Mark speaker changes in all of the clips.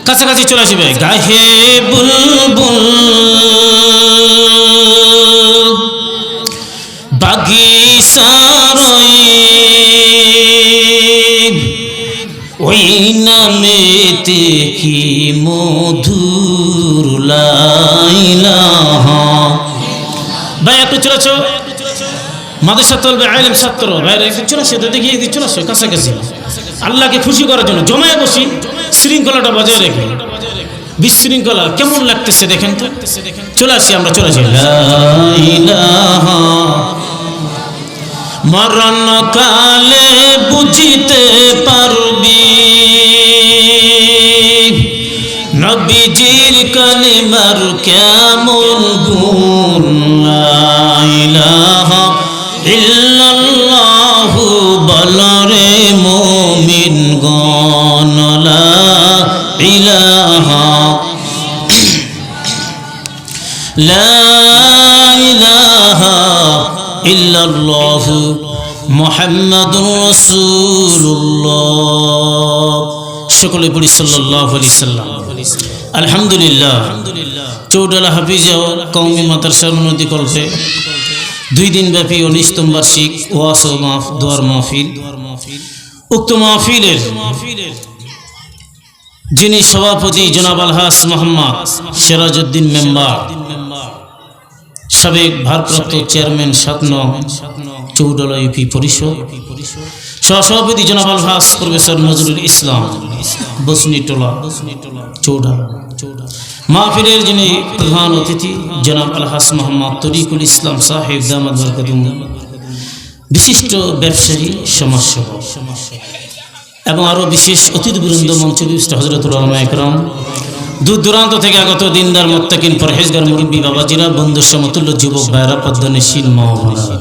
Speaker 1: কাছাকাছি চলে আসবে। গাহে বুলবুল বাগিচার ওই নামেতে কি মধুর লা ইলাহা। ভাই একটু চলে আসো, মাদ্রাসাতুল আলিম ছাত্র ভাইরা একটু চলে আসো, দেখি একটু চলে আসো কাছাকাছি। আল্লাহকে খুশি করার জন্য জমায়ে বসি, শৃঙ্খলাটা বজায় রেখে। বিশৃঙ্খলা কেমন লাগতেছে দেখেন তো। চলে আসি আমরা, চলে আসি। লা ইলাহা মরণ কালে বুঝিতে পারবি নবীজির কালিমার কেমন গুণ। লা ইলাহা ইল্লাল্লাহু বলরে মুমিনগণ। লা ইলাহা লা ইলাহা ইল্লাল্লাহু মুহাম্মাদুর রাসূলুল্লাহ। সকলে পড়ি সাল্লাল্লাহু আলাইহি সাল্লাম। আলহামদুলিল্লাহ। চৌডালা হাফিজা কওমি মাদ্রাসার উন্নতি কল্পে 2 দিন ব্যাপী 19তম বার্ষিক ওয়াজ ও দোয়ার মাহফিল। উক্ত মাহফিলের যিনি সভাপতি জনাব আলহাজ মোহাম্মদ সিরাজউদ্দিন মেম্বার, সাবেক ভারপ্রাপ্ত চেয়ারম্যান 7 নং চৌডালা ইউপি পরিষদ, সহসভাপতি জনাব আলহাজ প্রফেসর নজরুল ইসলাম বসনিটোলা চৌডালা। মাহফিলের যিনি প্রধান অতিথি জনাব আলহাজ মোহাম্মদ তরিকুল ইসলাম সাহেব দামাত বরকাতুম, বিশিষ্ট ব্যবসায়ী সমাজসেবক এবং আরও বিশেষ অতিথিবৃন্দ, মঞ্চবিষ্ট হযরতুল উলামা ইকরাম, দূর দূরান্ত থেকে আগত দিনদার মুত্তাকিন পরহেজগার মুরব্বী বাবাজিরা, বন্ধুর সমতুল্য যুবক ভাইরা, পদ্মনিশীল মা ও বোনেরা,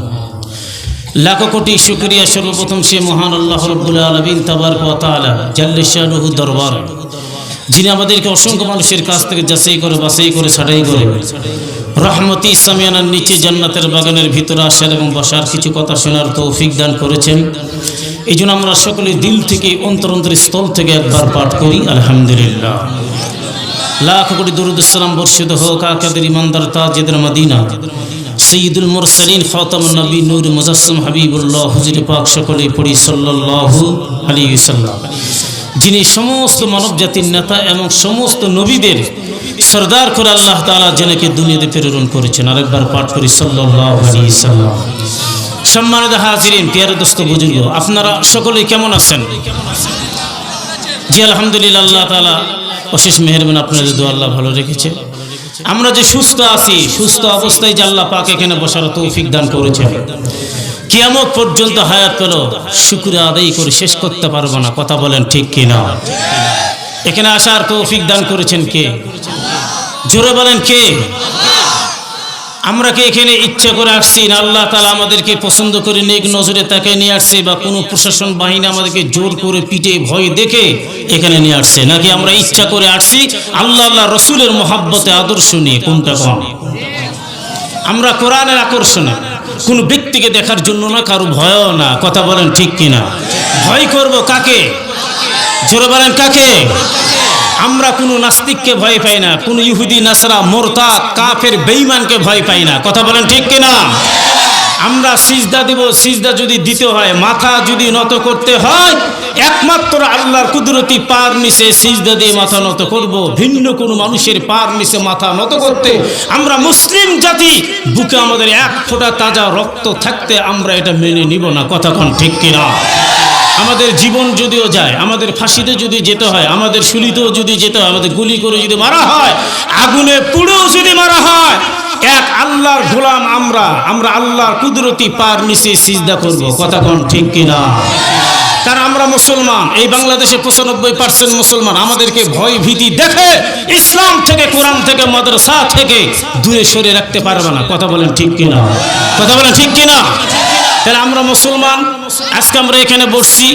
Speaker 1: লাখো কোটি শুকরিয়া সর্বপ্রথম সে মহান আল্লাহ রাব্বুল আলামিন তাবারক ওয়া তাআলা জাল্লে শানুহু দরবার, যিনি আমাদেরকে অসংখ্য মানুষের কাছ থেকে যাচাই করে বাছাই করে ছাঁটাই করে রহমতি সামিয়ানার নিচে জান্নাতের বাগানের ভিতরে আসার এবং বসার কিছু কথা শোনার তৌফিক দান করেছেন। এই জন্য আমরা সকলে দিল থেকে অন্তরের স্থল থেকে একবার পাঠ করি আলহামদুলিল্লাহ। লাখ কোটি দরুদ সালাম বর্ষিত হোক আকাদের ইমানদার তাজেদের মদিনা সৈয়দুল মুরসালিন খাতামুন নবী নূর মুজাসসিম হাবিবুল্লাহ হুজুর পাক। সকলে পড়ি সাল্লাল্লাহু আলাইহি ওয়াসাল্লাম, যিনি সমস্ত মানব জাতির নেতা এবং সমস্ত নবীদের সরদার করে আল্লাহ তাআলা জেনেকে দুনিয়াতে প্রেরণ করেছেন। আরেকবার পাঠ করি সাল্লাল্লাহু আলাইহি ওয়াসাল্লাম। সম্মানিত হাজিরিন, প্রিয় দোস্ত বুজুর্গ, আপনারা সকলে কেমন আছেন? জি আলহামদুলিল্লাহ, আল্লাহ তাআলা অশেষ মেহেরবান, আপনাদের দোয়া আল্লাহ ভালো রেখেছে। আমরা যে সুস্থ আছি, সুস্থ অবস্থায় যে আল্লাহ পাক এখানে বসার তৌফিক দান করেছেন, কিয়ামত পর্যন্ত হায়াত পেল শুকরিয়া আদায় করে শেষ করতে পারবো না। কথা বলেন ঠিক কিনা? এখানে আসার তৌফিক দান করেছেন কে? জোরে বলেন কে? আমরা কি এখানে ইচ্ছা করে আসছি না আল্লাহ তাআলা আমাদেরকে পছন্দ করে নেক নজরে তাকে নিয়ে আসছে, বা কোনো প্রশাসন বাহিনী আমাদেরকে জোর করে পিটে ভয় দেখে এখানে নিয়ে আসছে, নাকি আমরা ইচ্ছা করে আসছি আল্লাহ আল্লাহ রসুলের মহাব্বতে আদর্শ নিয়ে? কোনটা কম? আমরা কোরআনের আকর্ষণে কোন ব্যক্তিকে দেখার জন্য না, কারো ভয়ও না। কথা বলেন ঠিক কিনা? ভয় করব কাকে? জোরে বলেন কাকে? আমরা কোনো নাস্তিককে ভয় পাই না, কোনো ইহুদি নাসরা মুরতাদ কাফের বেঈমানকে ভয় পাই না। কথা বলেন ঠিক কিনা? আমরা সিজদা দেব, সিজদা যদি দিতে হয়, মাথা যদি নত করতে হয়, একমাত্র আল্লাহর কুদরতি পার নিচে সিজদা দিয়ে মাথা নত করব। ভিন্ন কোনো মানুষের পার নিচে মাথা নত করতে আমরা মুসলিম জাতি, বুকে আমাদের এক ফোঁটা তাজা রক্ত থাকতে আমরা এটা মেনে নিব না। কথা কোন ঠিক কিনা? আমাদের জীবন যদিও যায়, আমাদের ফাঁসিতে যদি যেতে হয়, আমাদের শুলিতেও যদি যেতে হয়, আমাদের গুলি করে যদি মারা হয়, আগুনে পুড়েও যদি মারা হয়, এক আল্লাহর গোলাম আমরা আল্লাহর কুদরতি পার নিচে সিজদা করব। কথা কোন ঠিক কিনা? কারণ আমরা মুসলমান, এই বাংলাদেশে 95% মুসলমান। আমাদেরকে ভয় ভীতি দেখে ইসলাম থেকে, কোরআন থেকে, মাদ্রাসা থেকে দূরে সরে রাখতে পারবে না। কথা বলেন ঠিক কিনা? কথা বলেন ঠিক কিনা? তাহলে আমরা মুসলমান, আজকে আমরা এখানে বসছি,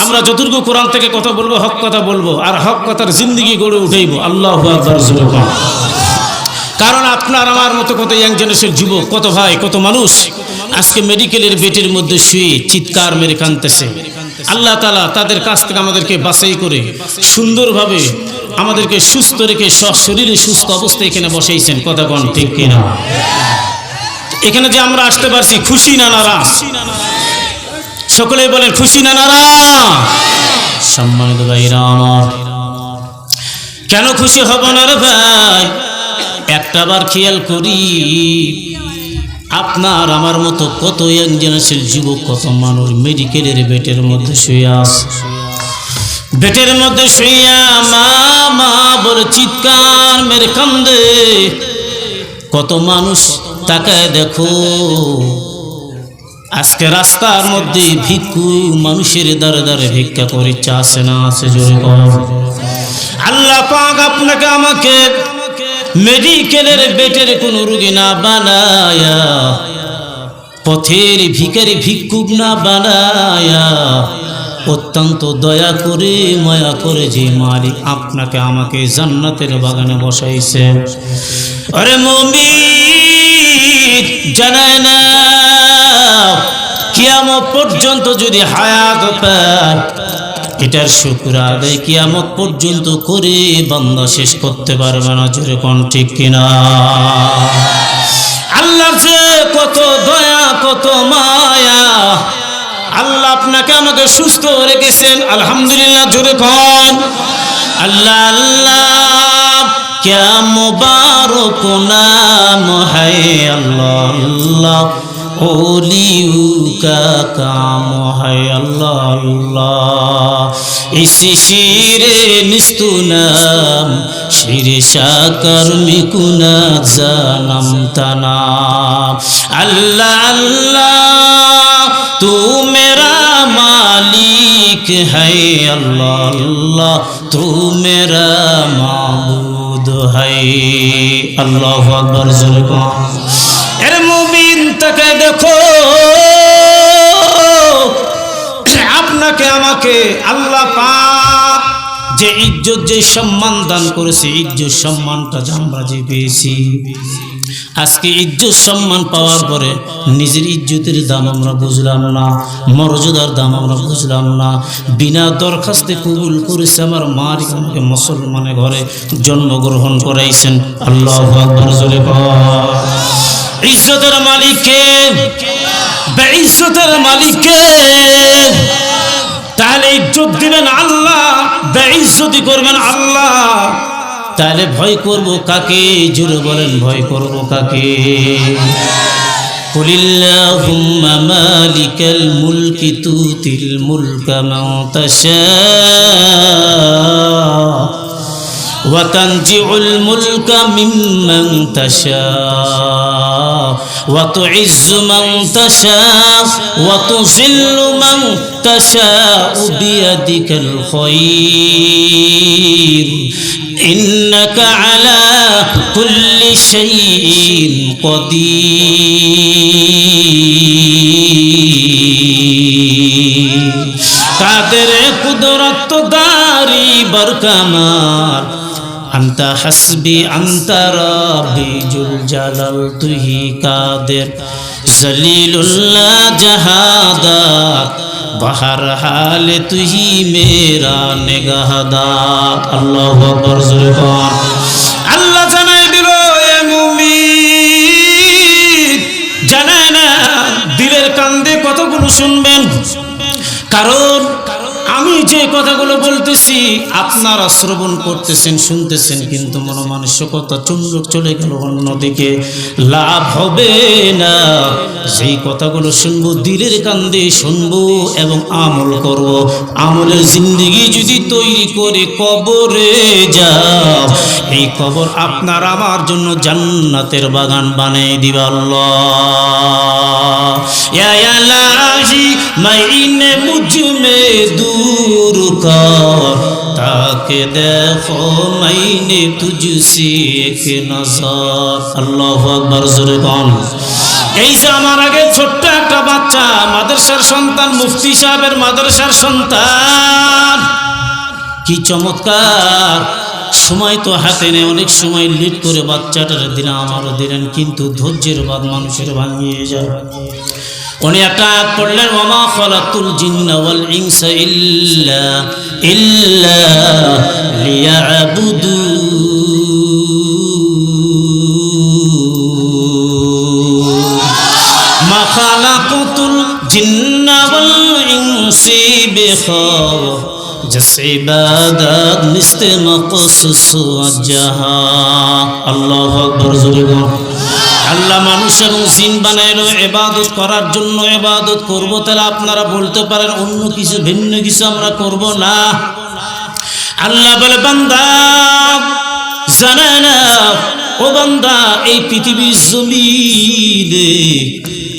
Speaker 1: আমরা যতটুকু কোরআন থেকে কথা বলবো, হক কথা বলবো, আর হক কথার জিন্দগি গড়ে উঠাইব। আল্লাহু আকবার। কারণ আপনার আমার মতো কত ইয়াং জেনারেশন যুবক, কত ভাই, কত মানুষ আজকে মেডিকেলের বেডের মধ্যে শুয়ে চিৎকার মেরে কাঁদতেছে। আল্লাহ তাআলা তাদের কাছ থেকে আমাদেরকে বাছাই করে সুন্দরভাবে আমাদেরকে সুস্থ রেখে শরীরে সুস্থ অবস্থায় এখানে বসাইছেন। কথা কোন ঠিক কিনা? এখানে যে আমরা আসতে পারছি, খুশি না নারাজ? সকলেই বলেন খুশি না নারাজ? সম্মানিত ভাইরা আমার, কেন খুশি হব না রে ভাই? একটা বার খেয়াল করি, আপনার আমার মতো কত ইয়াং জেনারেশন যুবক, কত মানুষ মেডিকেলের বেডের মধ্যে শুয়ে আছে। বেডের মধ্যে শুইয়া মা মা বলে চিৎকার মেরে কান্দে। কত মানুষ তাকায় দেখো, আজকে রাস্তার মধ্যে ভিক্ষু মানুষের দ্বারে দ্বারে ভিক্ষা করে ইচ্ছা আছে না আছে? জোরে কর। আল্লাহ পাক আপনাকে আমাকে মেডিকেলের বেডের কোনো রোগী না বানায়া, পথের ভিখারি ভিক্ষুক না বানায়া, অত্যন্ত দয়া করে মায়া করে যে মালিক আপনাকে আমাকে জান্নাতের বাগানে বসাইছে। আরে মুমিন, জানায় না কিয়ামত পর্যন্ত যদি হায়াত পায়, এটার শুকর আদায় কিয়ামত পর্যন্ত করে বান্দা শেষ করতে পারবে না। জোরে কোন ঠিক কিনা? আল্লাহর যে কত দয়া, কত মায়া। আল্লাহ আপনাকে আমাকে সুস্থ রেখেছেন, আলহামদুলিল্লাহ। জোরে কোন আল্লাহ আল্লাহ। क्या मुबारक नाम है अल्लाह अल्लाह, ओलियों का काम है अल्लाह अल्लाह। इस शीरे निस्तु नाम शीरे शाकर मिकुना जानम तनाम। अल्लाह अल्लाह तू मेरा मालिक है अल्लाह अल्लाह, तू मेरा माबूद है। अल्लाहु अकबर। এর মুমিন তাকে দেখো, আপনাকে আমাকে আল্লাহ পাক যে ইজ্জত, যে সম্মান দান করেছে, ইজ্জত সম্মানটা আমরা যে পেয়েছি, আজকে ইজ্জত সম্মান পাওয়ার পরে নিজের ইজ্জতের দাম আমরা বুঝলাম না, মর্যাদার দাম আমরা বুঝলাম না। বিনা দরখাস্তে কবুল করেছে আমার মালিক, আমাকে মুসলমানের ঘরে জন্মগ্রহণ করাইছেন। আল্লাহু আকবার। জোরে বল। ইজ্জতের মালিক কে? বেইজ্জতের মালিক কে? তাহলে ইজ্জত দিবেন আল্লাহ, বেইজ্জতি করবেন আল্লাহ। তাহলে ভয় করব কাকে? জোরে বলেন, ভয় করব কাকে? কুলিল্লাহুম্মা মালিকাল মুলকি তুতিল মুলকা মান তাশা ওয়া তানজিউল মুলকা মিম্মান তাশা ওয়া তুইজ্জু মান তাশা ওয়া তুযিল্লু মান তাশা বিয়াদিকাল খায়র ইন্নাকা আলা কুল্লি শাইইন কাদির। কাদের কুদরত দারি বরকামার, আন্তা হাসবি আন্তা রাব্বি জুল জালাল, তুহি কাদের জলিলুল্লাহ জাহাদাত, বাহার হাল তুহি মেরা নিগাহদার। আল্লাহু আকবার। জোরে বল। আল্লাহ জানাই দিল, এ মুমিন জানায় না দিলের কান্দে কতগুলো শুনবেন। কারণ আমি যে কথাগুলো বলতেছি আপনারা শ্রবণ করতেছেন, শুনতেছেন, কিন্তু মনোমানসিকতা চলে গেল অন্যদিকে। লাভ হবে না। যেই কথাগুলো শুনবো দিলের কান্দে শুনবো এবং আমল করব। আমলের জিন্দেগি যদি তৈরি করে কবরে যাও, এই কবর আপনার আমার জন্য জান্নাতের বাগান বানিয়ে দিবে আল্লাহ। ইয়া ইলাহি মাইনে মুঝমে दूर कर, ताके देखो मैंने तुझसे एक नजर। अल्लाहु अकबर। जोरे बोल। এই যে আমার আগে ছোট্ট একটা বাচ্চা, মাদ্রাসার সন্তান, মুফতি সাহেবের মাদ্রাসার সন্তান, কি চমৎকার সময় তো হাতে নেই, অনেক সময় লেট করে বাচ্চাটার দিন আমারও দিলেন, কিন্তু ধৈর্যের বাদ মানুষের ভাঙিয়ে যায়। উনি একটা আয়াত পড়লেন, ওয়ামা খালাকুল জিন্না ওয়াল ইনসা ইল্লা লিয়াবুদুন, মা খালাকুতুল জিন্না ওয়াল ইনসি বিখার जिस इबादत निस्ते मक़सूस वजहा। আল্লাহু আকবার। আল্লাহ মানুষ এবং জিন বানাইলো ইবাদত করার জন্য। ইবাদত করব, তাহলে আপনারা বলতে পারেন অন্য কিছু, ভিন্ন কিছু আমরা করব না। আল্লাহ বলে, বান্দা জানে না ও বান্দা, এই পৃথিবীর জমিনে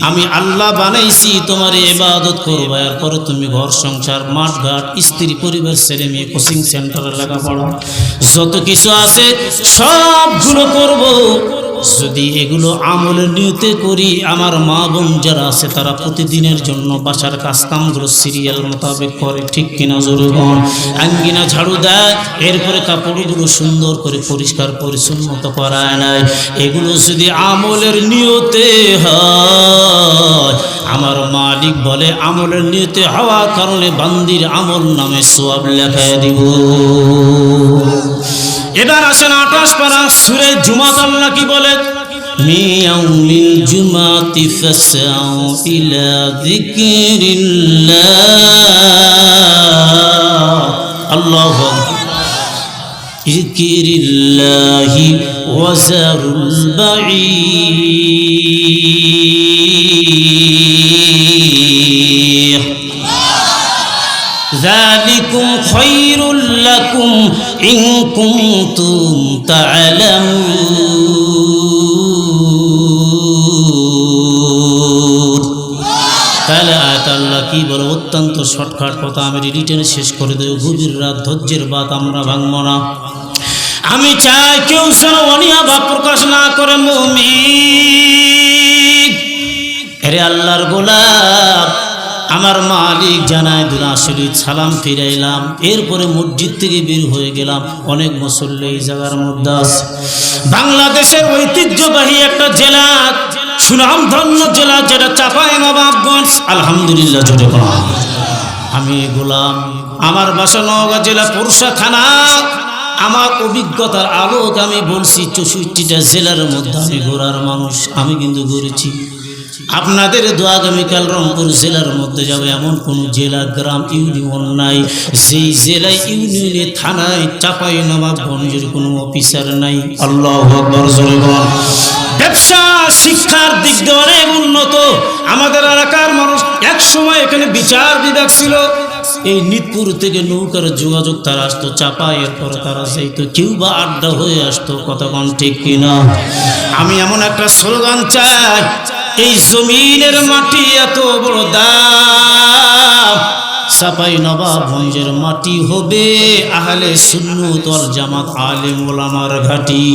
Speaker 1: আমি আল্লাহ বানাইছি তোমার ইবাদত করবা, এরপরে তুমি ঘর সংসার, মাঠ ঘাট, স্ত্রী, পরিবার, ছেলে মেয়ে, কোচিং সেন্টারে লেখাপড়া, যত কিছু আছে সবগুলো করব। যদি এগুলো আমলের নিয়তে করি, আমার মা বোন যারা আছে তারা প্রতিদিনের জন্য বাসার কাজকামগুলো সিরিয়াল মোতাবেক করে, ঠিক কিনা জোরে বল। আঙ্গিনা ঝাড়ু দেয়, এরপরে কাপড়গুলো সুন্দর করে পরিষ্কার পরিচ্ছন্ন করায় নেয়। এগুলো যদি আমলের নিয়তে হয়, আমার মালিক বলে আমলের নিয়তে হওয়ার কারণে বান্দির আমল নামে সওয়াব লেখায় দিব। এবার আসেন 28 পারা সূরা জুমা, আল্লাহ কি বলে, মিয়াউমিল জুমাতি ফাসআউ ইলা যিকরিল্লাহ, আল্লাহু যিকরিল্লাহি ওয়া যারুল বাঈর, যালিকুম খায়রুল লাকুম ইন কুনতুম তা'লামুন। তাহলে আয়াত আল্লাহ কি বলে, অত্যন্ত শর্টকাট কথা, আমি রিটেনে শেষ করে দেব। গভীর রাত, ধৈর্যের বাত আমরা ভাঙব না। আমি চাই কেউ যেন অনীহা ভাব প্রকাশ না করে। মুমিন, আরে আল্লাহর গোলাম, আমার মালিক জানায় দিল, আসলে সালাম ফিরাইলাম, এরপরে মসজিদ থেকে বের হয়ে গেলাম। অনেক মুসল্লি এই জায়গার মধ্যে আছে। বাংলাদেশের ঐতিহ্যবাহী একটা জেলা, সুনামধন্য জেলা, যেটা চাঁপাইনবাবগঞ্জ। আলহামদুলিল্লাহ জোরে বলুন। আমি গোলাম, আমার বাসা নওগাঁ জেলা পুরসা থানা। আমার অভিজ্ঞতার আলোক আমি বলছি, 64টা জেলার মধ্যে আমি ঘোরার মানুষ, আমি কিন্তু ঘুরেছি। আপনাদের দোয়া, আগামীকাল রংপুর জেলার মধ্যে যাবে, এমন কোন জেলা, গ্রাম, ইউনিয়ন নাই যেই জেলায়, ইউনিয়নে, থানায়, চাঁপাইনবাবগঞ্জের কোনো অফিসার নাই। আল্লাহু আকবার জোরে বল। ব্যবসা, শিক্ষার দিক দিয়ে অনেক উন্নত আমাদের এলাকার মানুষ। এক সময় এখানে বিচার বিভাগ ছিল, এই নিতপুর থেকে নৌকার যোগাযোগ তারা আসতো চাপা, এরপরে তারা যাইতো, কেউ বা আড্ডা হয়ে আসতো। কথা কোন ঠিক কিনা? আমি এমন একটা স্লোগান চাই, এই জমিনের মাটি এত বড় দাম, চাঁপাইনবাবগঞ্জের মাটি হবে আহলে সুন্নাত ওয়াল জামাত, আলেম ওলামার ঘাঁটি।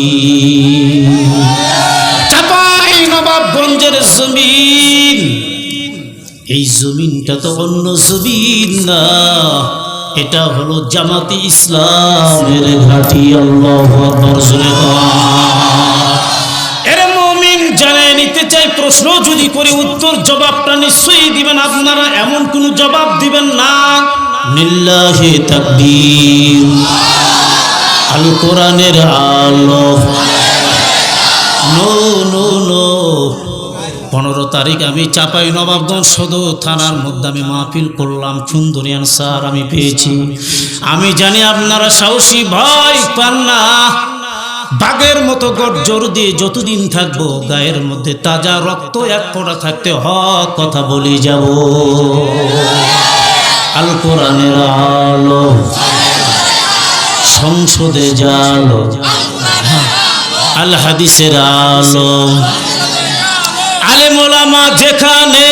Speaker 1: চাঁপাইনবাবগঞ্জের জমিন, এই জমিনটা তো অন্য জমিন না, এটা হলো জামাতে ইসলামের ঘাঁটি। আল্লাহু আকবার জোরে বল। এর মুমিন জানায় নিতে চাই, প্রশ্ন যদি করে উত্তর জবাবটা নিশ্চয়ই দিবেন আপনারা, এমন কোন জবাব দিবেন না। লিল্লাহি তাকবীর, আল কোরআনের আলো। নো নো নো 15 তারিখ আমি চাঁপাইনবাবগঞ্জ সদর থানার মধ্যে আমি মাহফিল করলাম, সুন্দরী আনসার আমি পেয়েছি। আমি জানি আপনারা সাহসী, ভয় পান না। বাঘের মতো গর্জর দিয়ে যতদিন থাকবো, গায়ের মধ্যে তাজা রক্ত এক ফোঁটা থাকতে হক কথা বলে যাব। আল কোরআনের আলো, সংসদে জালো, আল হাদিসের আলো, আলেম ওলামা যেখানে,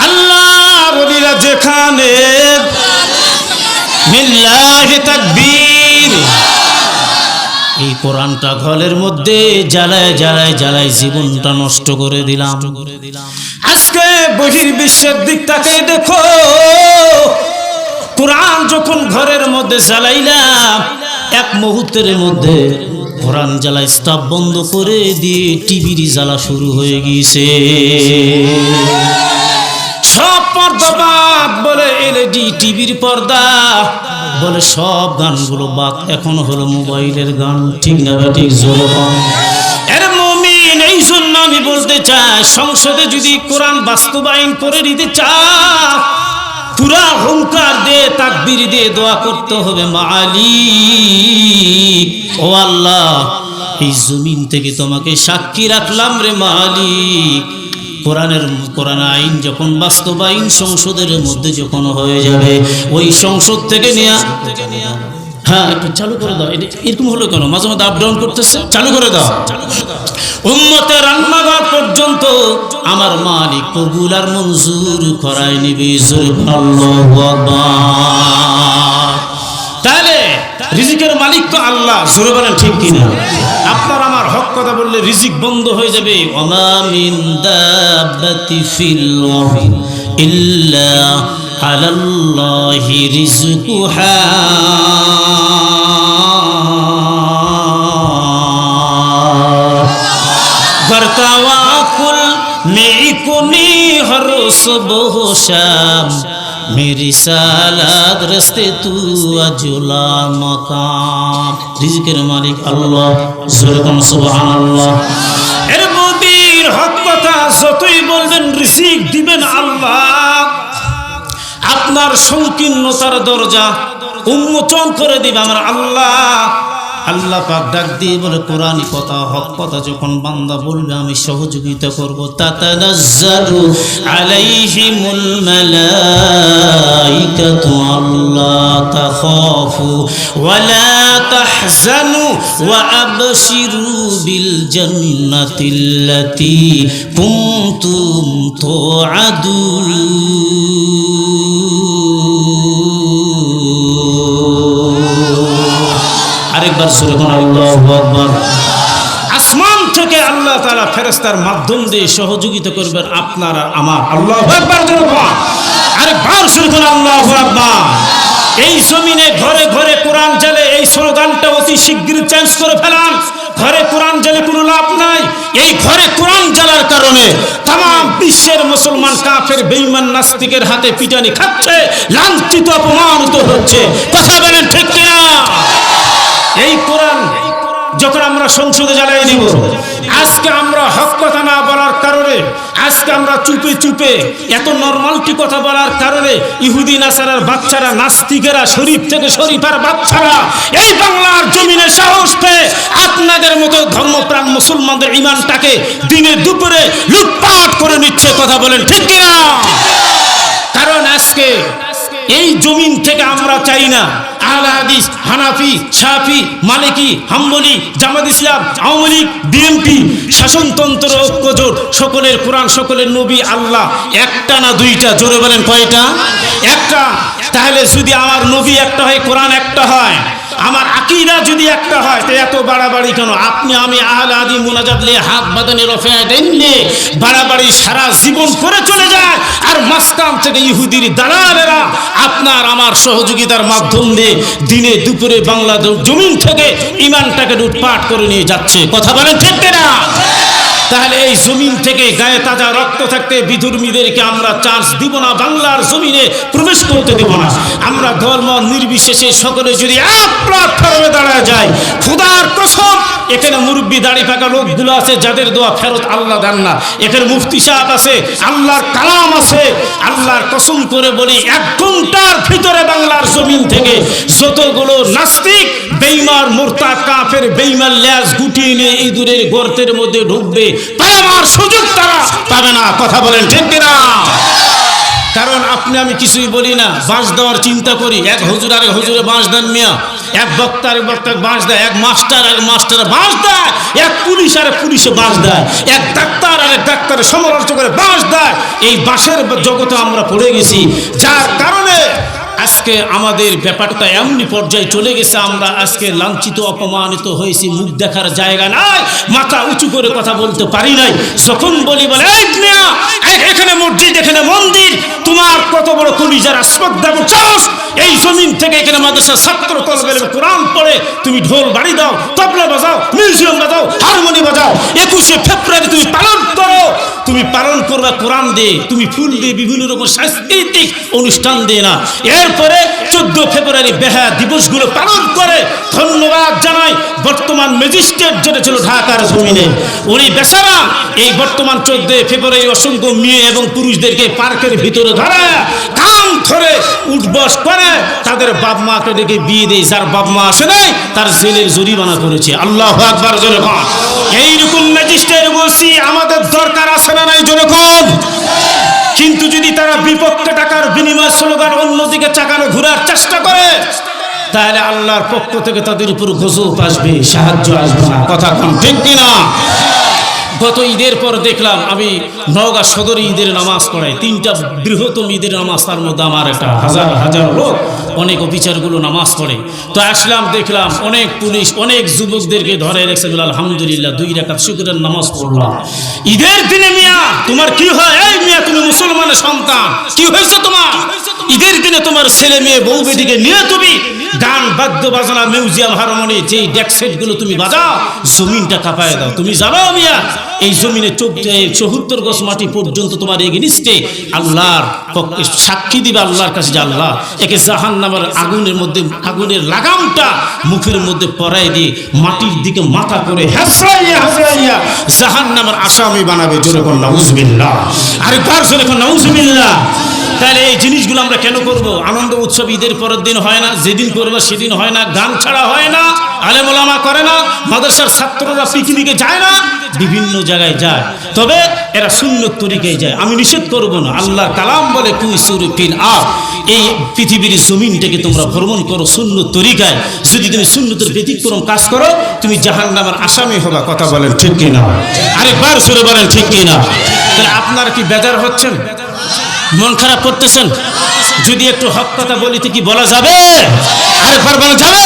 Speaker 1: আল্লাহ ওলিরা যেখানে, লিল্লাহি তাকবীর। এই কোরআনটা ঘরের মধ্যে জ্বালায় জ্বালায় জ্বালায় জীবনটা নষ্ট করে দিলাম। আজকে বহির্বিশ্বের দিক তাকাই দেখো, কোরআন যখন ঘরের মধ্যে মধ্যে জ্বালাইলাম, এক মুহূর্তের মধ্যে কোরআন জ্বালা স্টাফ বন্ধ করে দিয়ে টিভির জ্বালা শুরু হয়ে গিয়েছে। সব পর্দা বাদ বলে এলইডি টিভির পর্দা, বলে সব গানগুলো বাদ, এখন হলো মোবাইলের গান। ঠিক না ঠিক? জোরে বল। এর মুমিন, এই জন্য আমি বলতে চাই, সংসদে যদি কোরআন বাস্তবায়ন করে দিতে চাও, পুরা হুঙ্কার দিয়ে তাকবীর দিয়ে দোয়া করতে হবে, মালিক ও আল্লাহ, এই জমিন থেকে তোমাকে সাক্ষী রাখলাম রে মালিক, কোরআন আইন যখন বাস্তবায়ন সংসদের মধ্যে যখন হয়ে যাবে, ওই সংসদ থেকে নিয়ে, হ্যাঁ একটু চালু করে দাও, এরকম হলো কেন? মাঝে মাঝে আপ ডাউন করতেছে, চালু করে দাও। উম্মতের রান্নাঘর পর্যন্ত আমার মালিক কবুল আর মঞ্জুর করায় নিবি। আল্লাহু আকবার। তাহলে রিজিকের মালিক তো আল্লাহ, জোরে বলেন ঠিক কিনা? আপনার আমার হক কথা বললে রিজিক বন্ধ হয়ে যাবে। ওয়ামা মিন দাব্বাতি ফিল আরদি ইল্লা আলাল্লাহি রিজকুহা। बरतावाकुल में इकुनी हर सुबह शाम, मेरी सालाद रस्ते तू अजुला मकाम। रिज़्क़ेर मालिक अल्लाह, ज़ुल्कुम सुबहानाल्लाह। এর মুমিন হক কথা যতই বলবেন, রিজিক দিবেন আল্লাহ। আপনার সংকীর্ণতার দরজা উন্মোচন করে দিবে আমার আল্লাহ। আল্লাহ পাক ডাক দিয়ে বলে, কোরআনী কথা হক কথা যখন বান্দা বলবে আমি সহযোগিতা করব। তাতানাজ্জালু আলাইহিমুল মালাইকাতু আল্লা তাখাফু ওয়া লা তাহজানু ওয়া আবশিরু বিল জান্নাতিল্লাতী কুনতুম তুআদুন। আরেকবার সুরে কোন আল্লাহু আকবার। আসমান থেকে আল্লাহ তাআলা ফেরেশতার মাধ্যম দিয়ে সহযোগিতা করবেন আপনার আর আমার। আল্লাহু আকবার জোরে বল। আরেকবার সুরে কোন আল্লাহু আকবার। এই জমিনে ঘরে ঘরে কোরআন জ্বলে, এই স্লোগানটা অতি শীঘ্র চেঞ্জ করে ফেলান। ঘরে কোরআন জ্বলে কোনো লাভ নাই। এই ঘরে কোরআন জ্বালার কারণে তাম বিশ্বের মুসলমান কাফের বেঈমান নাস্তিকের হাতে পিটানি খাচ্ছে, লাঞ্ছিত অপমানিত হচ্ছে। কথা বলেন ঠিক কিনা? এই কোরআন যখন আমরা সংসদে জ্বালাই দিব, আজকে আমরা হক কথা না বলার কারণে, আজকে আমরা চুপে চুপে এত নরমালিটি কথা বলার কারণে ইহুদি নাসারার বাচ্চারা, নাস্তিকেরা, শরীফ থেকে শরীফার বাচ্চারা এই বাংলার জমিনে সাহস পেয়ে আপনাদের মতো ধর্মপ্রাণ মুসলমানদের ঈমানটাকে দিনে দুপুরে লুটপাট করে নিচ্ছে। কথা বলেন ঠিক কিনা? কারণ আজকে এই জমিন থেকে আমরা চাই না আহলে হাদিস, হানাফি, শাফি, মালিকি, হাম্বলি, জামাত ইসলাম, আওয়ামী লীগ, বিএনপি, শাসনতন্ত্র ঐক্যজোট, সকলের কোরআন, সকলের নবী আল্লাহ, একটা না দুইটা? জোরে বলেন কয়টা? একটা। তাহলে যদি আমার নবী একটা হয়, কোরআন একটা হয়, আমার আকীদা যদি একটা হয়, তো এত বাড়াবাড়ি কেন? আপনি আমি আহলে হাদিস মুনাজাত নিয়ে হাত বাঁধানি রফে নিয়ে বাড়াবাড়ি সারা জীবন করে চলে যায়, আর মাঝখান থেকে ইহুদির দালালেরা আপনার আমার সহযোগিতার মাধ্যম দিয়ে দিনে দুপুরে বাংলা জমিন থেকে ঈমানটাকে লুটপাট করে নিয়ে যাচ্ছে। কথা বলেন ঠিক না? তাহলে এই জমিন থেকে গায়ে তাজা রক্ত থাকতে বিধর্মীদেরকে আমরা চান্স দিব না, বাংলার জমিনে প্রবেশ করতে দেব না। আমরা ধর্ম নির্বিশেষে সকলে যদি এক প্ল্যাটফর্মে দাঁড়ায় যায়, খোদার কসম, এখানে মুরব্বী দাড়ি পাকা লোকগুলো আছে যাদের দোয়া ফেরত আল্লাহ দেন না, এখানে মুফতি সাহেব আছে, আল্লাহর কালাম আছে, আল্লাহর কসম করে বলি 1 ঘন্টার ভিতরে বাংলার জমিন থেকে যতগুলো নাস্তিক, বেঈমান, মুরতাদ, কাফের, বেঈমান ল্যাজ গুটিয়ে নিয়ে ইঁদুরের গর্তের মধ্যে ঢুকবে, পালাবার সুযোগ তারা পাবে না। কথা বলেন ঠিক কিনা? কারণ আপনি আমি কিছুই বলি না, বাঁশ দেওয়ার চিন্তা করি, এক হুজুর আরেক হুজুরে বাঁশ দেন মিয়া, এক বক্তা আরেক বক্তাকে বাঁশ দেয়, এক মাস্টার আরেক মাস্টারে বাঁশ দেয়, এক পুলিশ আরেক পুলিশে বাঁশ দেয়, এক ডাক্তার আরেক ডাক্তারের সমালোচনা করে বাঁশ দেয়। এই বাঁশের জগতে আমরা পড়ে গেছি, যার কারণে আজকে আমাদের ব্যাপারটা এমনি পর্যায়ে চলে গেছে, আমরা আজকে লাঞ্ছিত অপমানিত হয়েছি, মুখ দেখার জায়গা নাই, মাথা উঁচু করে কথা বলতে পারি নাই। যখন বলি বলে এখানে মসজিদ, এখানে মন্দির, তোমার কত বড় কলিজার শ্রদ্ধা করছস, এই জমিন থেকে এখানে আমাদের মাদ্রাসা ছাত্র তলবে কোরআন পড়ে তুমি ঢোল বাড়ি দাও, তবলা বাজাও, মিউজিয়াম বাজাও, হারমোনি বাজাও, 21শে ফেব্রুয়ারি তুমি পালন করো। তুমি পালন করবে কোরআন দিয়ে, তুমি ফুল দিয়ে, বিভিন্ন রকম সাংস্কৃতিক অনুষ্ঠান দিয়ে না। এরপরে 14 ফেব্রুয়ারি বেহা দিবসগুলো পালন করে ধন্যবাদ জানাই বর্তমান ম্যাজিস্ট্রেট যেটা ছিল ঢাকার জমিনে, উনি বেচারা এই বর্তমান 14 ফেব্রুয়ারি অসংখ্য মেয়ে এবং পুরুষদেরকে পার্কের ভিতরে ধরে কান ধরে উঠবস করে তাদের বাপ মাকে ডেকে বিয়ে দেয়। যার বাপ মা আসে নাই তার জেলের জরিমানা করেছে। আল্লাহু আকবার জোরে বল। এইরকম ম্যাজিস্ট্রেট বলছি আমাদের দরকার আছে না নাই জোরে বল। কিন্তু যদি তারা বিপক্ষে টাকার বিনিময় স্লোগান অন্যদিকে চাকানো ঘোরার চেষ্টা করে তাহলে আল্লাহর পক্ষ থেকে তাদের উপর গজব আসবে, সাহায্য আসবে না। কথা কম ঠিক কিনা? গত ঈদের পর দেখলাম আমি নওগাঁ সদরে ঈদের নামাজ পড়াই, 3টা বৃহত্তম ঈদের নামাজ, তার মধ্যে আমার একটা হাজার হাজার লোক, অনেক অফিসারগুলো নামাজ পড়ে। তো আসলাম দেখলাম অনেক পুলিশ অনেক যুবকদেরকে ধরে রেখেছে। আলহামদুলিল্লাহ 2 রাকাত শুকরের নামাজ পড়লাম। ঈদের দিনে মিয়া তোমার কি হয়? এই মিয়া তুমি মুসলমানের সন্তান, কি হয়েছে তোমার? ঈদের দিনে তোমার ছেলে মেয়ে বউ বেটিকে নিয়ে তুমি গান বাদ্য বাজনা মিউজিয়াম হারমোনি যে ডেক সেটগুলো তুমি বাজাও, জমিনটা কাঁপায় দাও। তুমি জানো মিয়া এই জমিনে 74 গজ মাটি পর্যন্ত তোমার এগেনিস্টে আল্লাহর পক্ষে সাক্ষী দিবে আল্লাহর কাছে যে আল্লাহ একে জাহান্নামের আগুনের মধ্যে আগুনের লাগামটা মুখের মধ্যে পরাই দিয়ে মাটির দিকে মাথা করে হাসরাইয়া হাসরাইয়া জাহান্নামের আসামি বানাবে। জোরে কোন নাউজুবিল্লাহ, আরেকবার জোরে কোন নাউজুবিল্লাহ। তাহলে এই জিনিসগুলো আমরা কেন করব? আনন্দ উৎসব ঈদের পরের দিন হয় না, যেদিন করবো সেদিন হয় না, গান ছাড়া হয় না, আলেম ওলামা করে না, মাদ্রাসার ছাত্ররা পিকনিকে যায় না, বিভিন্ন জায়গায় যায়, তবে এরা সুন্নত তরিকায় যায়। আমি নিষেধ করব না, আল্লাহর কালাম বলে কুই সুরফিল আব, এই পৃথিবীর জমিনটাকে তোমরা ভ্রমণ করো সুন্নত তরিকায়। যদি তুমি সুন্নতের ব্যতিক্রম কাজ করো তুমি জাহান্নামের আসামি হবা। কথা বলেন ঠিক কিনা? আরেকবার সুরে বলেন ঠিক কিনা? তাহলে আপনারা কি বেজার হচ্ছেন, মন খারাপ করতেছেন? যদি একটু হক কথা বলিতে কি বলা যাবে? আরেকবার বলা যাবে?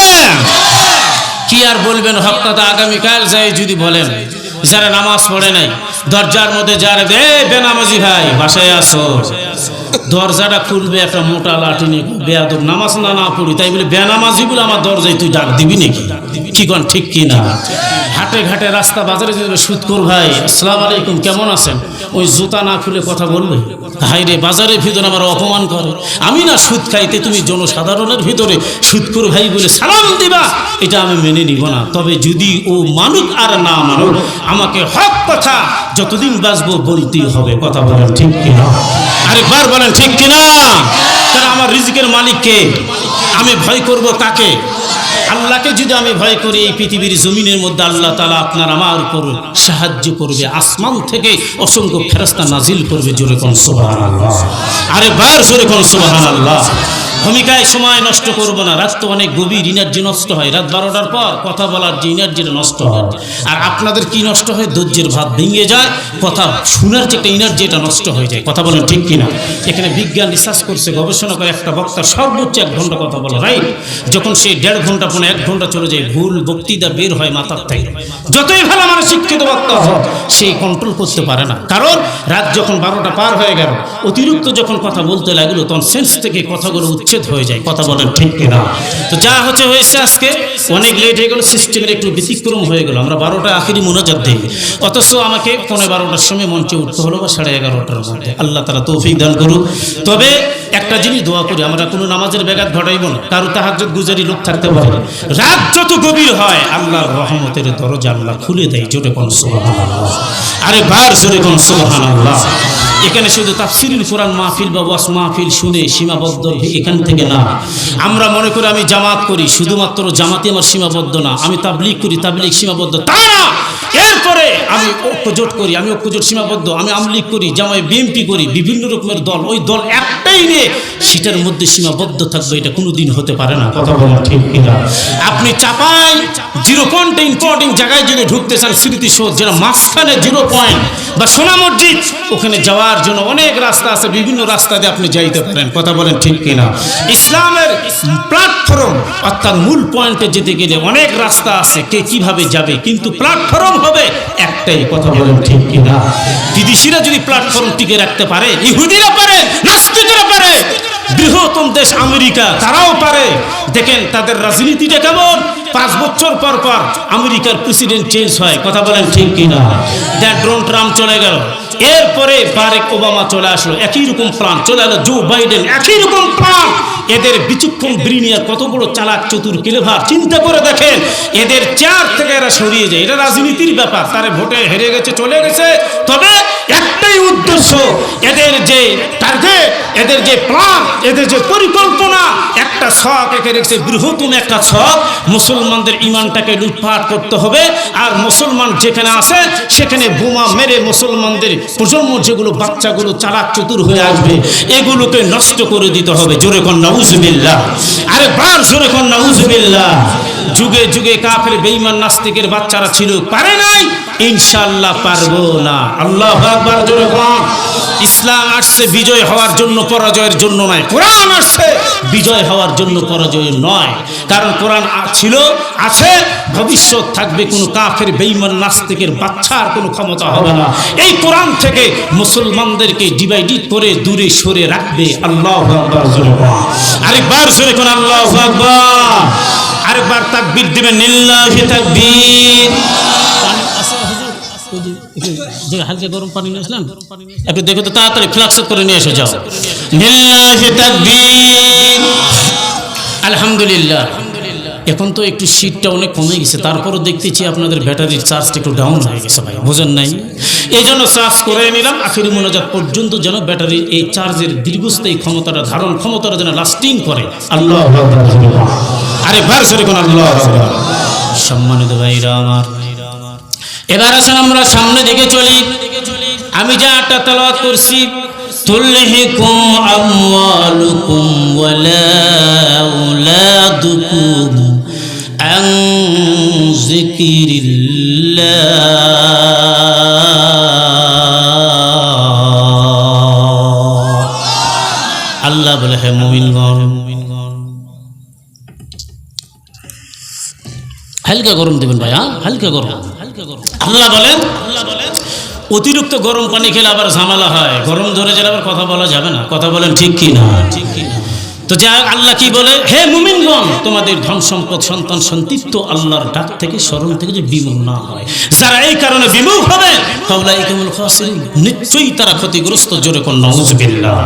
Speaker 1: কি আর বলবেন হক কথা? আগামীকাল যাই যদি বলেন যারা নামাজ পড়ে নাই দরজার মধ্যে যারা বেনামাজি ভাই বাসায় আসো, দরজাটা খুলবে একটা মোটা লাঠি নিয়ে, বেয়াদব নামাজ না পড়ি তাই বলে বেনামাজি বলে আমার দরজায় তুই ডাক দিবি নাকি? কি কন ঠিক কি না? হাটে ঘাটে রাস্তা বাজারে যাবে সুদখোর ভাই আসসালামু আলাইকুম কেমন আছেন, ওই জুতা না খুলে কথা বলবে? হাই রে, বাজারের ভিতরে আমার অপমান করে, আমি না সুদ খাইতে তুমি জনসাধারণের ভিতরে সুদখোর ভাই বলে সালাম দিবা, এটা আমি মেনে নিব না। তবে যদি ও মানুক আর না মানুক আমাকে হক কথা যতদিন বাঁচবো বলতেই হবে। কথা বলেন ঠিক কিনা? আরেকবার বলেন ঠিক কিনা? তাহলে আমার রিজিকের মালিককে আমি ভয় করব কাকে? আল্লাহকে যদি আমি ভয় করি এই পৃথিবীর জমিনের মধ্যে আল্লাহ তাআলা আপনার আমার উপর সাহায্য করবে, আসমান থেকে অসংখ্য ফেরেশতা নাজিল করবে। জোরে কোন সুবহানাল্লাহ, আরেকবার জোরে কোন সুবহানাল্লাহ। ভূমিকায় সময় নষ্ট করব না, রাত তো অনেক গভীর, এনার্জি নষ্ট হয় রাত 12টার পর, কথা বলার যে এনার্জিটা নষ্ট হয়। আর আপনাদের কি নষ্ট হয়? ধৈর্যের ভাত ভেঙে যায়, কথা শোনার যে একটা এনার্জি এটা নষ্ট হয়ে যায়। কথা বলেন ঠিক কিনা? এখানে বিজ্ঞান রিসার্চ করছে, গবেষণা করে একটা বক্তার সর্বোচ্চ 1 ঘন্টা কথা বলা রাইট, যখন সে 1.5 ঘন্টা 1 ঘন্টা চলে যায় ভুল বক্তৃতা বের হয় মাথার থেকে। যতই ভালো মানে শিক্ষিত বক্তা হোক সে কন্ট্রোল করতে পারে না, কারণ রাত যখন 12টা পার হয়ে গেল অতিরিক্ত যখন কথা বলতে লাগলো তখন সেন্স থেকে কথাগুলো উচ্ছেদ হয়ে যায়। কথা বলেন ঠিক কিনা? তো যা হয়েছে আজকে অনেক লেট হয়ে গেল, সিস্টেমের একটু ব্যতিক্রম হয়ে গেল। আমরা 12টা আখেরি মোনাজাত দিই, অথচ আমাকে 12:15টার সময় মঞ্চে উঠতে হলো বা 11:30টার মধ্যে। আল্লাহ তাআলা তৌফিক দান করুন। তবে একটা জিনিস দোয়া করি, আমরা কোনো নামাজের ব্যাঘাত ঘটাইব না, কারো তাহাজ্জুদ গুজারি লোক থাকতে পারে, রাত যত গভীর হয় আল্লাহর রহমতের দরজা আল্লাহ খুলে দেয়। জোরে কোন সুবহানাল্লাহ, আরে বার জোরে কোন সুবহানাল্লাহ। এখানে শুধু তাফসীরুল কোরআন মাহফিল বা ওয়াজ মাহফিল শুনে সীমাবদ্ধ এখান থেকে না। আমরা মনে করি আমি জামাত করি, শুধুমাত্র জামাতে আমার সীমাবদ্ধ না, আমি তাবলীগ করি, তাবলীগ সীমাবদ্ধ তা না। এরপরে আমি ঐক্যজোট করি, আমি ঐক্যজোট সীমাবদ্ধ, আমি আমলীগ করি, জামায় বিএনপি করি, বিভিন্ন রকমের দল, ওই দল একটাই নিয়ে সেটার মধ্যে সীমাবদ্ধ থাকবে, এটা কোনোদিন হতে পারে না। কথা বলেন ঠিক কিনা? আপনি চাপাই 0 পয়েন্টে ইম্পর্টেন্ট জায়গায় যদি ঢুকতে চান, স্মৃতিসৌধ যেটা মাঝখানে 0 পয়েন্ট বা সোনা মসজিদ, ওখানে যাওয়ার জন্য অনেক রাস্তা আছে, বিভিন্ন রাস্তা দিয়ে আপনি যাইতে পারেন। কথা বলেন ঠিক কিনা? ইসলামের প্ল্যাটফর্ম অর্থাৎ মূল পয়েন্টে যেতে গেলে অনেক রাস্তা আছে, কে কিভাবে যাবে, কিন্তু প্ল্যাটফর্ম হবে একটাই। কথা বলেন ঠিক কিনা? বিদেশিরা যদি প্ল্যাটফর্ম টিকে রাখতে পারে, ইহুদিরা পারে, নাস্তিকরা পারে, বৃহত্তম দেশ আমেরিকা তারাও পারে, দেখেন তাদের রাজনীতিটা কেমন। 5 বছর পর পর আমেরিকার প্রেসিডেন্ট চেঞ্জ হয়, কথা বলেন ঠিক কিনা। ডোনাল্ড ট্রাম্প চলে গেল, এরপরে বারাক ওবামা চলে আসলো, একই রকম প্ল্যান। চলে এলো জো বাইডেন, একই রকম প্ল্যান। এদের বিচক্ষণ ব্রিনিয়ার কত বড় চালাক চতুর ক্লেভার, চিন্তা করে দেখেন। এদের চেয়ার থেকে এরা সরিয়ে যায়, এটা রাজনীতির ব্যাপার। তারা ভোটে হেরে গেছে, চলে গেছে, তবে একটাই উদ্দেশ্য, এদের যে টার্গেট, এদের যে প্ল্যান, এদের যে পরিকল্পনা, একটা ছক এঁকে রেখেছে, বৃহত্তম একটা ছক। মুসলমানদের ইমানটাকে লুটপাট করতে হবে, আর মুসলমান যেখানে আছে সেখানে বোমা মেরে মুসলমানদের প্রজন্ম, যেগুলো বাচ্চাগুলো চালাক চতুর হয়ে আসবে, এগুলোকে নষ্ট করে দিতে হবে। জোরে কোন নাউজুবিল্লাহ, আরেকবার জোরে কোন নাউজুবিল্লাহ। যুগে যুগে কাফের বেঈমান নাস্তিকের বাচ্চারা ছিল, পারে নাই, ইনশাআল্লাহ পারবো না। আল্লাহু আকবার জোরে কোন। ইসলাম আসছে বিজয় হওয়ার জন্য, পরাজয়ের জন্য নয়। কোরআন আসছে বিজয় হওয়ার জন্য, পরাজয় নয়। কারণ কোরআন ছিল, আছে, ভবিষ্যৎ থাকবে। কোনো কাফের বেঈমান নাস্তিকের বাচ্চার কোনো ক্ষমতা হবে না। এই কোরআন থেকে মুসলমানদেরকে ডিভাইডেড করে দূরে সরে রাখবে। আল্লাহু আকবার জোরে কোন। আরেকবার জোরে কোন আল্লাহু আকবার। আরেকবার তাকবীর দিবেন, লিল্লাহি তাকবীর। হালকা গরম পানি নিয়ে আসলাম, একটু দেখো তো তাড়াতাড়ি, ফ্লাক্স করে নিয়ে এসে যাও। লিল্লাহি তাকবীর। আলহামদুলিল্লাহ। এখন তো একটু শীতটা অনেক কমে গেছে, তারপরও দেখতেছি আপনাদের ব্যাটারির চার্জটা একটু ডাউন হয়ে গেছে ভাই, বোঝেন নাই? এই জন্য চার্জ করে নিলাম আখিরি মোনাজাত পর্যন্ত, যেন ব্যাটারির এই চার্জের দীর্ঘস্থায়ী ক্ষমতাটা, ধারণ ক্ষমতাটা যেন লাস্টিং করে। আল্লাহ আরে বার সরে কোন আল্লাহ। সম্মানিত ভাইরা আমার, এবার আসেন আমরা সামনে দিকে চলি। আমি যা একটা তেলাওয়াত করছি, তুলহিকুম আমওয়ালুকুম ওয়ালা আওলাদুকুম আন যিকরিল্লাহ। আল্লাহ বলে, হে মুমিনগণ, হালকা গরম দেবেন ভাই, হালকা গরম। আল্লাহ বলেন, অতিরিক্ত গরম পানি খেলে আবার ঝামেলা হয়, গরম ধরে গেলে আবার কথা বলা যাবে না। কথা বলেন ঠিক কি না? তো যা আল্লাহ কি বলে, হে মুমিনগণ, তোমাদের ধন সম্পদ সন্তান সন্তিত্ব আল্লাহর ডাক থেকে, স্মরণ থেকে যে বিমুখ না হয়। যারা এই কারণে বিমুখ হবে, ফাউলাইকুমুল খাসিরুন, নিশ্চয়ই তারা ক্ষতিগ্রস্ত। জোরে কোন নাউজুবিল্লাহ।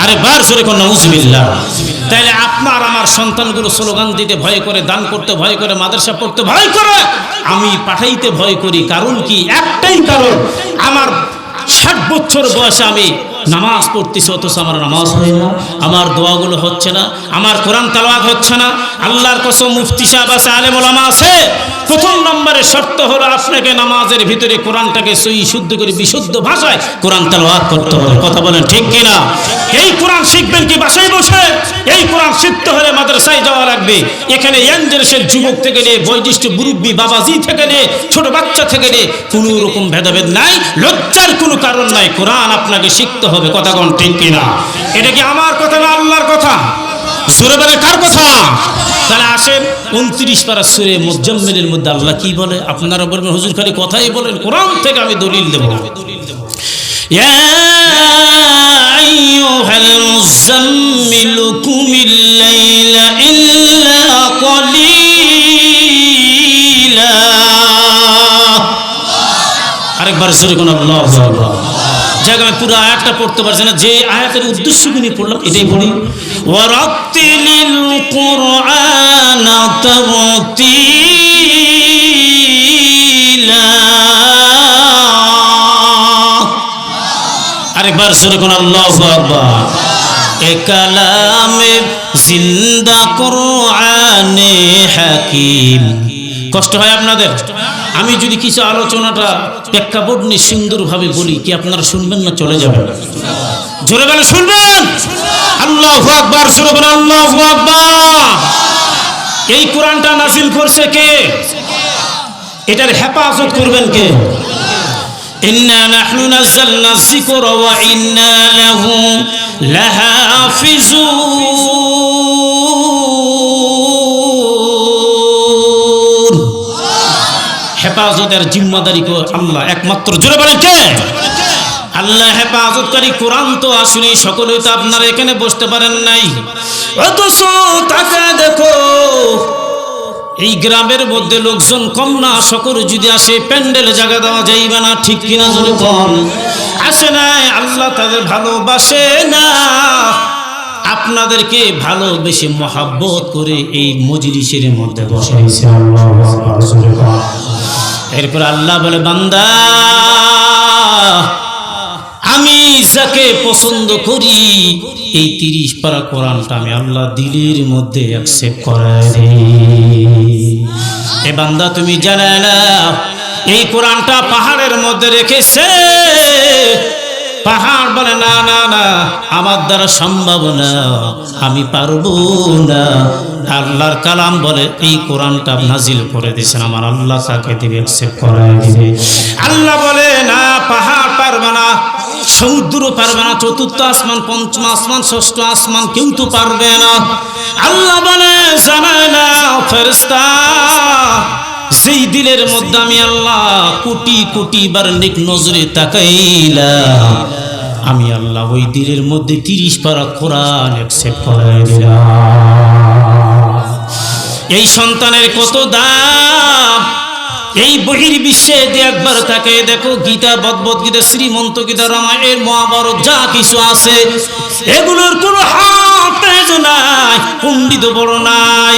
Speaker 1: আরে বার জোরে কোন নাউজুবিল্লাহ। তাইলে আপনার আমার সন্তানগুলো স্লোগান দিতে ভয় করে, দান করতে ভয় করে, মাদ্রাসা পড়তে ভয় করে, আমি পাঠাইতে ভয় করি। কারণ কি? একটাই কারণ, আমার 60 বছর বয়সে আমি নামাজ পড়তেছি, অথচ আমার নামাজ হয় না, আমার দোয়াগুলো হচ্ছে না, আমার কোরআন তেলাওয়াত হচ্ছে না। আল্লাহর কসম, মুফতি সাহেব আছে, আলেম ওলামা আছে, প্রথম নম্বরে শর্ত হলো আপনাকে নামাজের ভিতরে কোরআনটাকে সহি শুদ্ধ করে বিশুদ্ধ ভাষায় কোরআন তেলাওয়াত করতে হবে। কথা বলেন ঠিক কিনা? এই কোরআন শিখবেন কি বাসায় বসে? এই কোরআন শিখতে হলে মাদ্রাসায় যাওয়া লাগবে। এখানে ইয়াং জেনারেশন যুবক থেকে নিয়ে বয়োজ্যেষ্ঠ মুরব্বী বাবাজি থেকে নিয়ে ছোট বাচ্চা থেকে নিয়ে কোনো রকম ভেদাভেদ নাই, লজ্জার কোনো কারণ নাই। কোরআন আপনাকে শিখতে হবে। কথা কোন ঠিক কিনা? এটা কি আমার কথা না আল্লাহর কথা? জোরে বলে কার কথা? তাহলে আসেন 29 পারা সূরা মুজাম্মিলের মধ্যে আল্লাহ কি বলে? আপনারা বলবেন হুজুর খালি কথাই বলেন, কোরআন থেকে আমি দলিল দেব। ইয়া আইয়ুহাল মুজাম্মিলু কুমিল লাইলা ইল্লা কলিলা। আরেকবার জোরে কোন আল্লাহু আকবার। জায়গা আমি পুরো আয়াতটা পড়তে পারছি না, যে আয়াতের উদ্দেশ্য নিয়ে পড়লাম এটাই পড়ি। ওয়ারাত্তিলিল কুরআনা তারতিলা। আরেকবার জোরে কোন আল্লাহু আকবার। এ কালামে জিন্দা কুরআনে হাকিম। কষ্ট হয় আপনাদের? আমি যদি কিছু আলোচনাটা প্রেক্ষাপট নিয়ে সুন্দরভাবে বলি, কি আপনারা শুনবেন না চলে যাবেন? জোরে বলে শুনবেন। আল্লাহু আকবার, জোরে বলে আল্লাহু আকবার। এই কোরআনটা নাযিল করছে কে? এটার হেফাজত করবেন কে? ইন্না নাহনু নাযালনা যিকরা ওয়া ইন্না লাহু লাহাফিজুন। হেফাজতের জিম্মাদারি আল্লাহ একমাত্র। জোরে বলেন কে? আল্লাহ হেফাজতকারী। কোরআন তো আসলে সকলেই তো আপনারা এখানে বসতে পারেন নাই, অথচ তাকাদের এই গ্রামের মধ্যে লোকজন কম না, সকলে যদি আসে প্যান্ডেলে জায়গা দেওয়া যাইবে না, ঠিক কিনা জোরে কম? আসে নাই, আল্লাহ তাদের ভালোবাসে না, আপনাদেরকে ভালোবেসে মহাব্বত করে এই মজলিসের মধ্যে বসাইছে। এরপর আল্লাহ বলে, বান্দা আমি যাকে পছন্দ করি এই 30 পারা কোরআনটা আমি আল্লাহ দিলের মধ্যে অ্যাকসেপ্ট করায় দিই। এ বান্দা তুমি জানো না এই কোরআনটা পাহাড়ের মধ্যে রেখেছে? পাহাড় বলে না না না, আমার দ্বারা সম্ভব না, আমি পারবো না। আল্লাহর কালাম বলে এই কোরআনটা নাজিল করে দিয়েছেন আমার আল্লাহ, তাকে দিবে, অ্যাকসেপ্ট করায় দিবে। আল্লাহ বলে না, পাহাড় পারবে না, সমুদ্র পারবে না, চতুর্থ আসমান, পঞ্চম আসমান, ষষ্ঠ আসমান কেউ তো পারবে না। আল্লাহ বলে জানায় না ফেরেশতা, যেই দিলের মধ্যে আমি আল্লাহ কোটি কোটি বার নেক নজরে তাকাইলাম, আমি আল্লাহ ওই দিলের মধ্যে 30 পারা কোরআন অ্যাকসেপ্ট করাই দিলাম। এই সন্তানের কত দাম! এই বহির্বিশ্বে একবার তাকে দেখো, গীতা, ভগবদ গীতা, শ্রীমন্ত গীতা, রামায়ণ, মহাভারত যা কিছু আছে এগুলোর কোনো হাফেজ নাই, পণ্ডিত বড় নাই।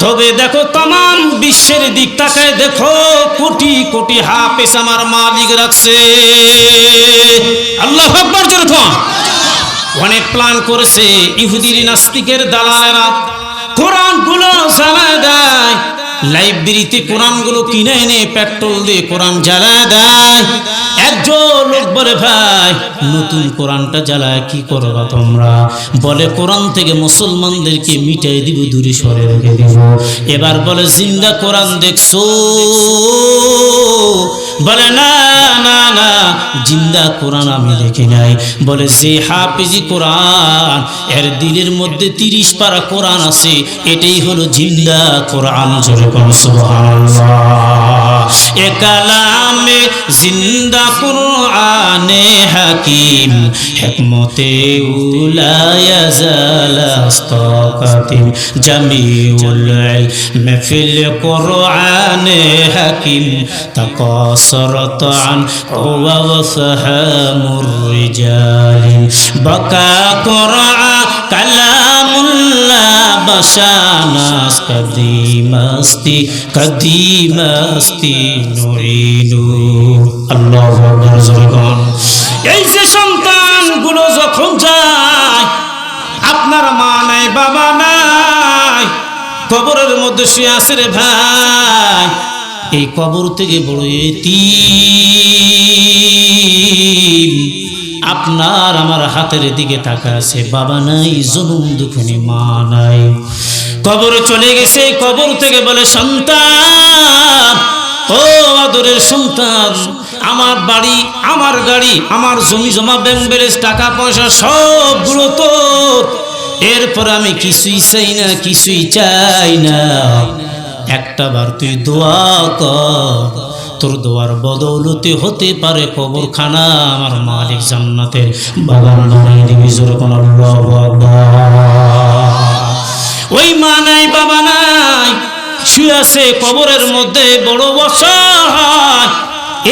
Speaker 1: তবে দেখো তমাম বিশ্বের দিক তাকায় দেখো, কোটি কোটি হাফেজ আমার মালিক রাখছে। আল্লাহু আকবার জোরে কোন। অনেক প্ল্যান করেছে ইহুদির নাস্তিকের দালালেরা, কোরআনগুলো জ্বালায় দেয়, লাইব্রেরিতে কোরআনগুলো কিনে এনে পেট্রোল দিয়ে কোরআন জ্বালায় দেয়। একজন লোক বলে, ভাই নতুন কোরআনটা জ্বালায় কি করবা তোমরা? বলে কোরআন থেকে মুসলমানদেরকে মিটাই দিব, দূরে সরে রেখে দিব। এবার বলে জিন্দা কোরআন দেখছো? বলে না না না, জিন্দা কোরআন আমি দেখি নাই। বলে যে হাফেজি কোরআন, এর দিলের মধ্যে 30 পারা কোরআন আছে, এটাই হলো জিন্দা কোরআন। জোরে কোন সুবহানাল্লাহ। এ কালামে জিন্দা কুরআনে হাকিম, হিকমতে উলা ইয়াজাল আস্তাকাতিম, জামিউল ইলম ফিল কুরআনে হাকিম, তাকাসসারাত আন হুয়া ওয়া ফাহামুর রিজাল, বাকা কুরআন কালামুল্লাহ বাশানাস কাদিমাস্তি কাদিমাস্তি নুরিনু। আল্লাহু আকবার জোরে কোন। এই যে সন্তানগুলো যখন যায়, আপনার মা নাই, বাবা নাই, কবরের মধ্যে শুয়ে আছে রে ভাই, এই কবর থেকে বড় এতিম আপনার আমার হাতের দিকে তাকায় আছে, বাবা নাই, জনম দুঃখিনী মা নাই, কবরে চলে গেছে। কবর থেকে বলে, সন্তান, ও আদরের সন্তান, আমার বাড়ি, আমার গাড়ি, আমার জমি জমা, ব্যাংক ব্যালেন্স, টাকা পয়সা সবগুলো তোর, এরপর আমি কিছুই চাই না, কিছুই চাই না, একটা বার তুই দোয়া কর, তোর দোয়ার বদৌলতে হতে পারে কবরখানা আমার মালিক জান্নাতের বাগান বানিয়ে দিবি। জোরে কোন আল্লাহু আকবার। ওই মা নাই, বাবা নাই, শুয়ে আছে কবরের মধ্যে, বড় অসহায়।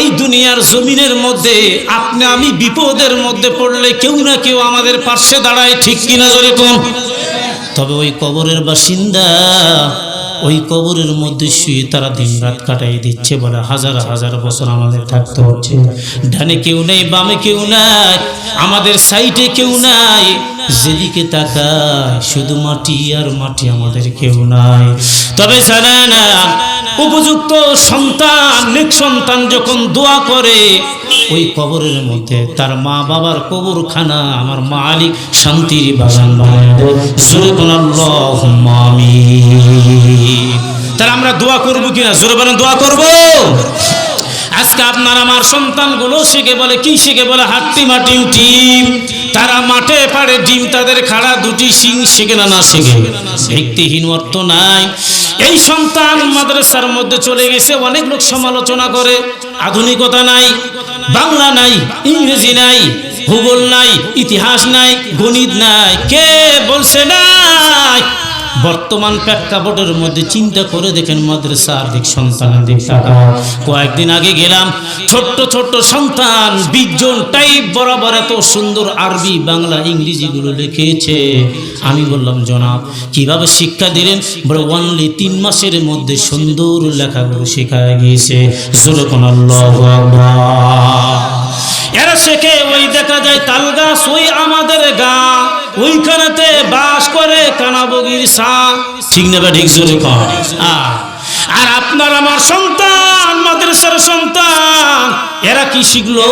Speaker 1: এই দুনিয়ার জমিনের মধ্যে আপনি আমি বিপদের মধ্যে পড়লে কেউ না কেউ আমাদের পাশে দাঁড়ায়, ঠিক কিনা জোরে কোন। তবে ওই কবরের বাসিন্দা ওই কবরের মধ্যে শুয়ে তারা দিন রাত কাটাই দিচ্ছে, বলে হাজার হাজার বছর আমাদের থাকতে হচ্ছে। ডানে কেউ নেই, বামে কেউ নাই, আমাদের সাইডে কেউ নাই, যেদিকে তাকায় শুধু মাটি আর মাটি, আমাদের কেউ নাই। তবে জানে না, উপযুক্ত সন্তান, নেক সন্তান যখন দোয়া করে, ওই কবরের মধ্যে তার মা বাবার কবরখানা আমার মালিক শান্তির বাগান বানায় দেয়। জোরে বলেন আল্লাহুম্মা আমিন। তাহলে আমরা দোয়া করব কিনা? জোরে বলেন, দোয়া করব। আজকে আপনার আমার সন্তানগুলো শিখে বলে কি? শিখে বলে হাট্টি মাটি ডিম। তারা মাঠে পাড়ে ডিম, তাদের খাড়া দুটি শিং, শিখে না না শিখে? ভিত্তিহীন, অর্থ নাই। এই সন্তান মাদ্রাসার মধ্যে চলে গেছে, অনেক লোক সমালোচনা করে, আধুনিকতা নাই, বাংলা নাই, ইংরেজি নাই, ভূগোল নাই, ইতিহাস নাই, গণিত নাই, কে বলছে নাই? বর্তমান প্রেক্ষাপটের মধ্যে চিন্তা করে দেখেন মাদ্রাসার দিক সন্তানের দিক তাকাও। কয়েকদিন আগে গেলাম, ছোট্ট ছোট্ট সন্তান 20 জন টাইপ বরাবর এত সুন্দর আরবি বাংলা ইংরেজিগুলো লিখেছে। আমি বললাম জনাব কিভাবে শিক্ষা দিলেন? বলে অনলি 3 মাসের মধ্যে সুন্দর লেখাগুলো শেখায় গিয়েছে। জোরে কোন আল্লাহু আকবার। এরা শেখে ওই দেখা যায় তাল গাছ, ওই আমাদের গা, ওইখানেতে বাস করে কানাবগির সা, ঠিক না ঠিক? জোরে কর। আর আপনার আমার সন্তান, মাদ্রাসার সন্তান, এরা কি শিখলো?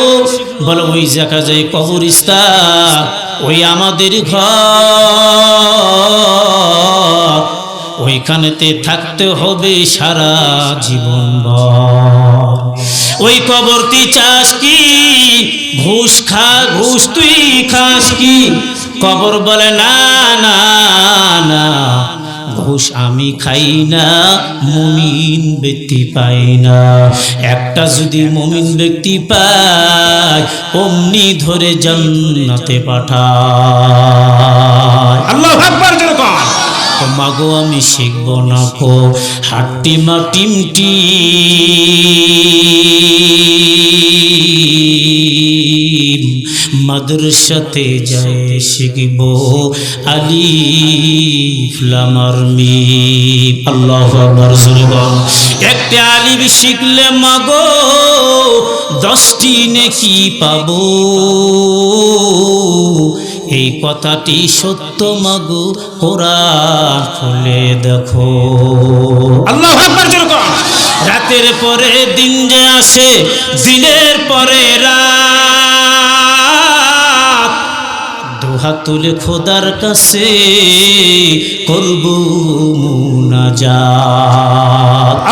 Speaker 1: বলে ওই দেখা যায় কবরস্থান, ওই আমাদের ঘর, ওইখানেতে থাকতে হবে সারা জীবন। ওই কবর তুই চাস কি? ঘুষ খা, ঘুষ তুই খাস কি? কবর বলে না না না, ঘুষ আমি খাই না, মুমিন ব্যক্তি পাই না। একটা যদি মুমিন ব্যক্তি পায়, অমনি ধরে জান্নাতে পাঠায়। আল্লাহু আকবার। যেরকম মাগো আমি শিখবো না কো হাট্টি মাটিমটি, মাদ্রাসাতে যায় শিখব আলিফ লাম আর মিম। আল্লাহু আকবার। একটা আলিফ শিখলে মাগো 10টি নেকি পাবো। এই কথাটি সত্য মাগো, কোরআন খুলে দেখো। আল্লাহু আকবার। রাতের পরে দিন যে আসে, দিনের পরে রাত, দুহাত তুলে খোদার কাছে করব মুনাজাত।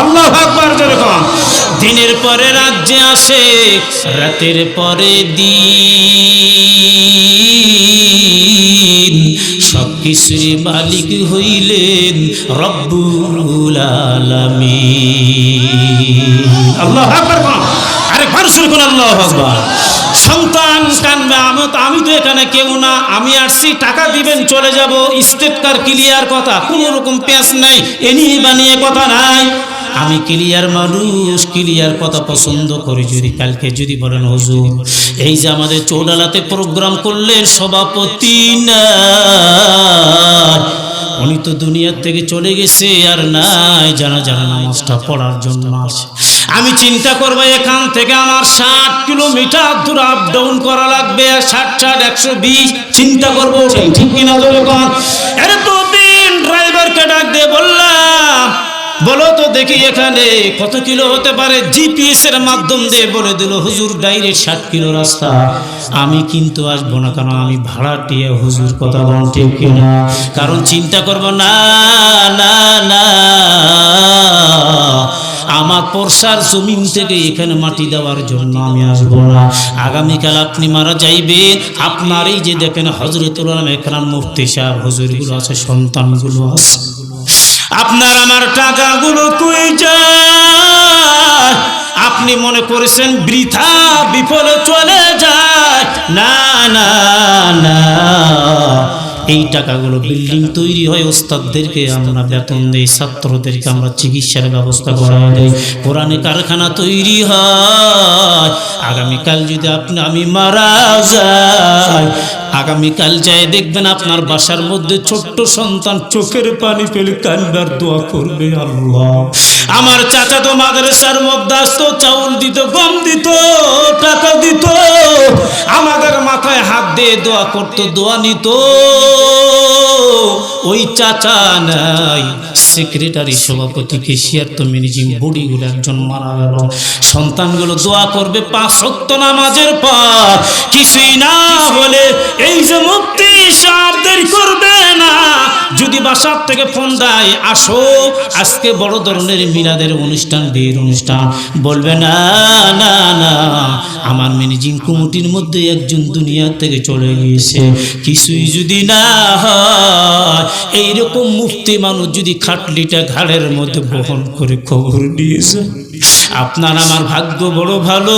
Speaker 1: আল্লাহু আকবার। যেরকম দিনের পরে রাত যে আসে, রাতের পরে দিন, সবকিছুর মালিক হইলেন রব্বুল আলামিন। আল্লাহু আকবার। আরেকবার শুরু করুন আল্লাহু আকবার। সন্তান কানবে, আমি তো এখানে কেউ না, আমি আসছি টাকা দিবেন চলে যাব, স্টেট কার ক্লিয়ার কথা, কোনো রকম পেঁচ নাই, এনিয়ে বানিয়ে কথা নাই। আমি ক্লিয়ার মানুষ, ক্লিয়ার কথা পছন্দ করি। যদি কালকে যদি বলেন হুজুর এই যে আমাদের চৌডালাতে প্রোগ্রাম করলেন, সভাপতি না, উনি তো দুনিয়ার থেকে চলে গেছে, আর নাই জানা নামাজটা পড়ার জন্য আসে। আমি চিন্তা করবো এখান থেকে আমার 60 কিলোমিটার দূর আপ ডাউন করা লাগবে, 60 120 চিন্তা করবো, ঠিক কিনা? এতদিন ড্রাইভারকে ডাক দিয়ে বললাম, বলো তো দেখি এখানে কত কিলো হতে পারে? জিপিএস এর মাধ্যম দিয়ে বলে দিল হুজুর ডাইরেক্ট 60 কিলো রাস্তা। আমি কিন্তু আসবো না, কারণ আমি ভাড়াটিয়া। হুজুর কথা বলেন ঠিক কিনা? কারণ চিন্তা করবো না না না, আমার পরশার জমিন থেকে এখানে মাটি দেওয়ার জন্য আমি আসবো না। আগামীকাল আপনি মারা যাইবেন, আপনার এই যে দেখেন হযরতুল আলম একরাম মুফতি সাহেব হুজুরগুলো আছে, সন্তানগুলো আছে, আপনার আমার টাকাগুলো কই যায়? আপনি মনে করেছেন বৃথা বিফলে চলে যায়? না না না, এই টাকাগুলো বিল্ডিং তৈরি হয়, ওস্তাদদেরকে আমরা বেতন দেই, ছাত্রদেরকে আমরা চিকিৎসার ব্যবস্থা করা দেই, কোরআনে কারখানা তৈরি হয়। আগামীকাল যদি আমি মারা যাই, আগামীকাল যাই দেখবেন আপনার বাসার মধ্যে ছোট্ট সন্তান চোখের পানি ফেলে কান্নার দোয়া করবে, আল্লাহ আমার চাচা তো মাদ্রাসার মধ্যে আসতো, চাউল দিত, গম দিত, টাকা দিত, আমাদের মাথায় হাত দিয়ে দোয়া করতো, দোয়া নিত। ওই চাচা নাই, সেক্রেটারি, সভাপতি, কেশিয়ার তো ম্যানেজিং বডিগুলো একজন মারা গেল। সন্তানগুলো দোয়া করবে 5 ওয়াক্ত নামাজের পর, কিছুই না হলে এই যে মুফতি সাহেব দেরি করবে না, যদি বাসার থেকে ফোন দেয় আসো আজকে বড় ধরনের মিলাদের অনুষ্ঠান, বিয়ের অনুষ্ঠান, বলবে না না না, আমার ম্যানেজিং কমিটির মধ্যে একজন দুনিয়া থেকে চলে গিয়েছে, কিছুই যদি না হয়। এইরকম মুফতি মানুষ যদি খাটলিটা ঘাড়ের মধ্যে বহন করে খবর দিয়েছে, আপনার আমার ভাগ্য বড় ভালো,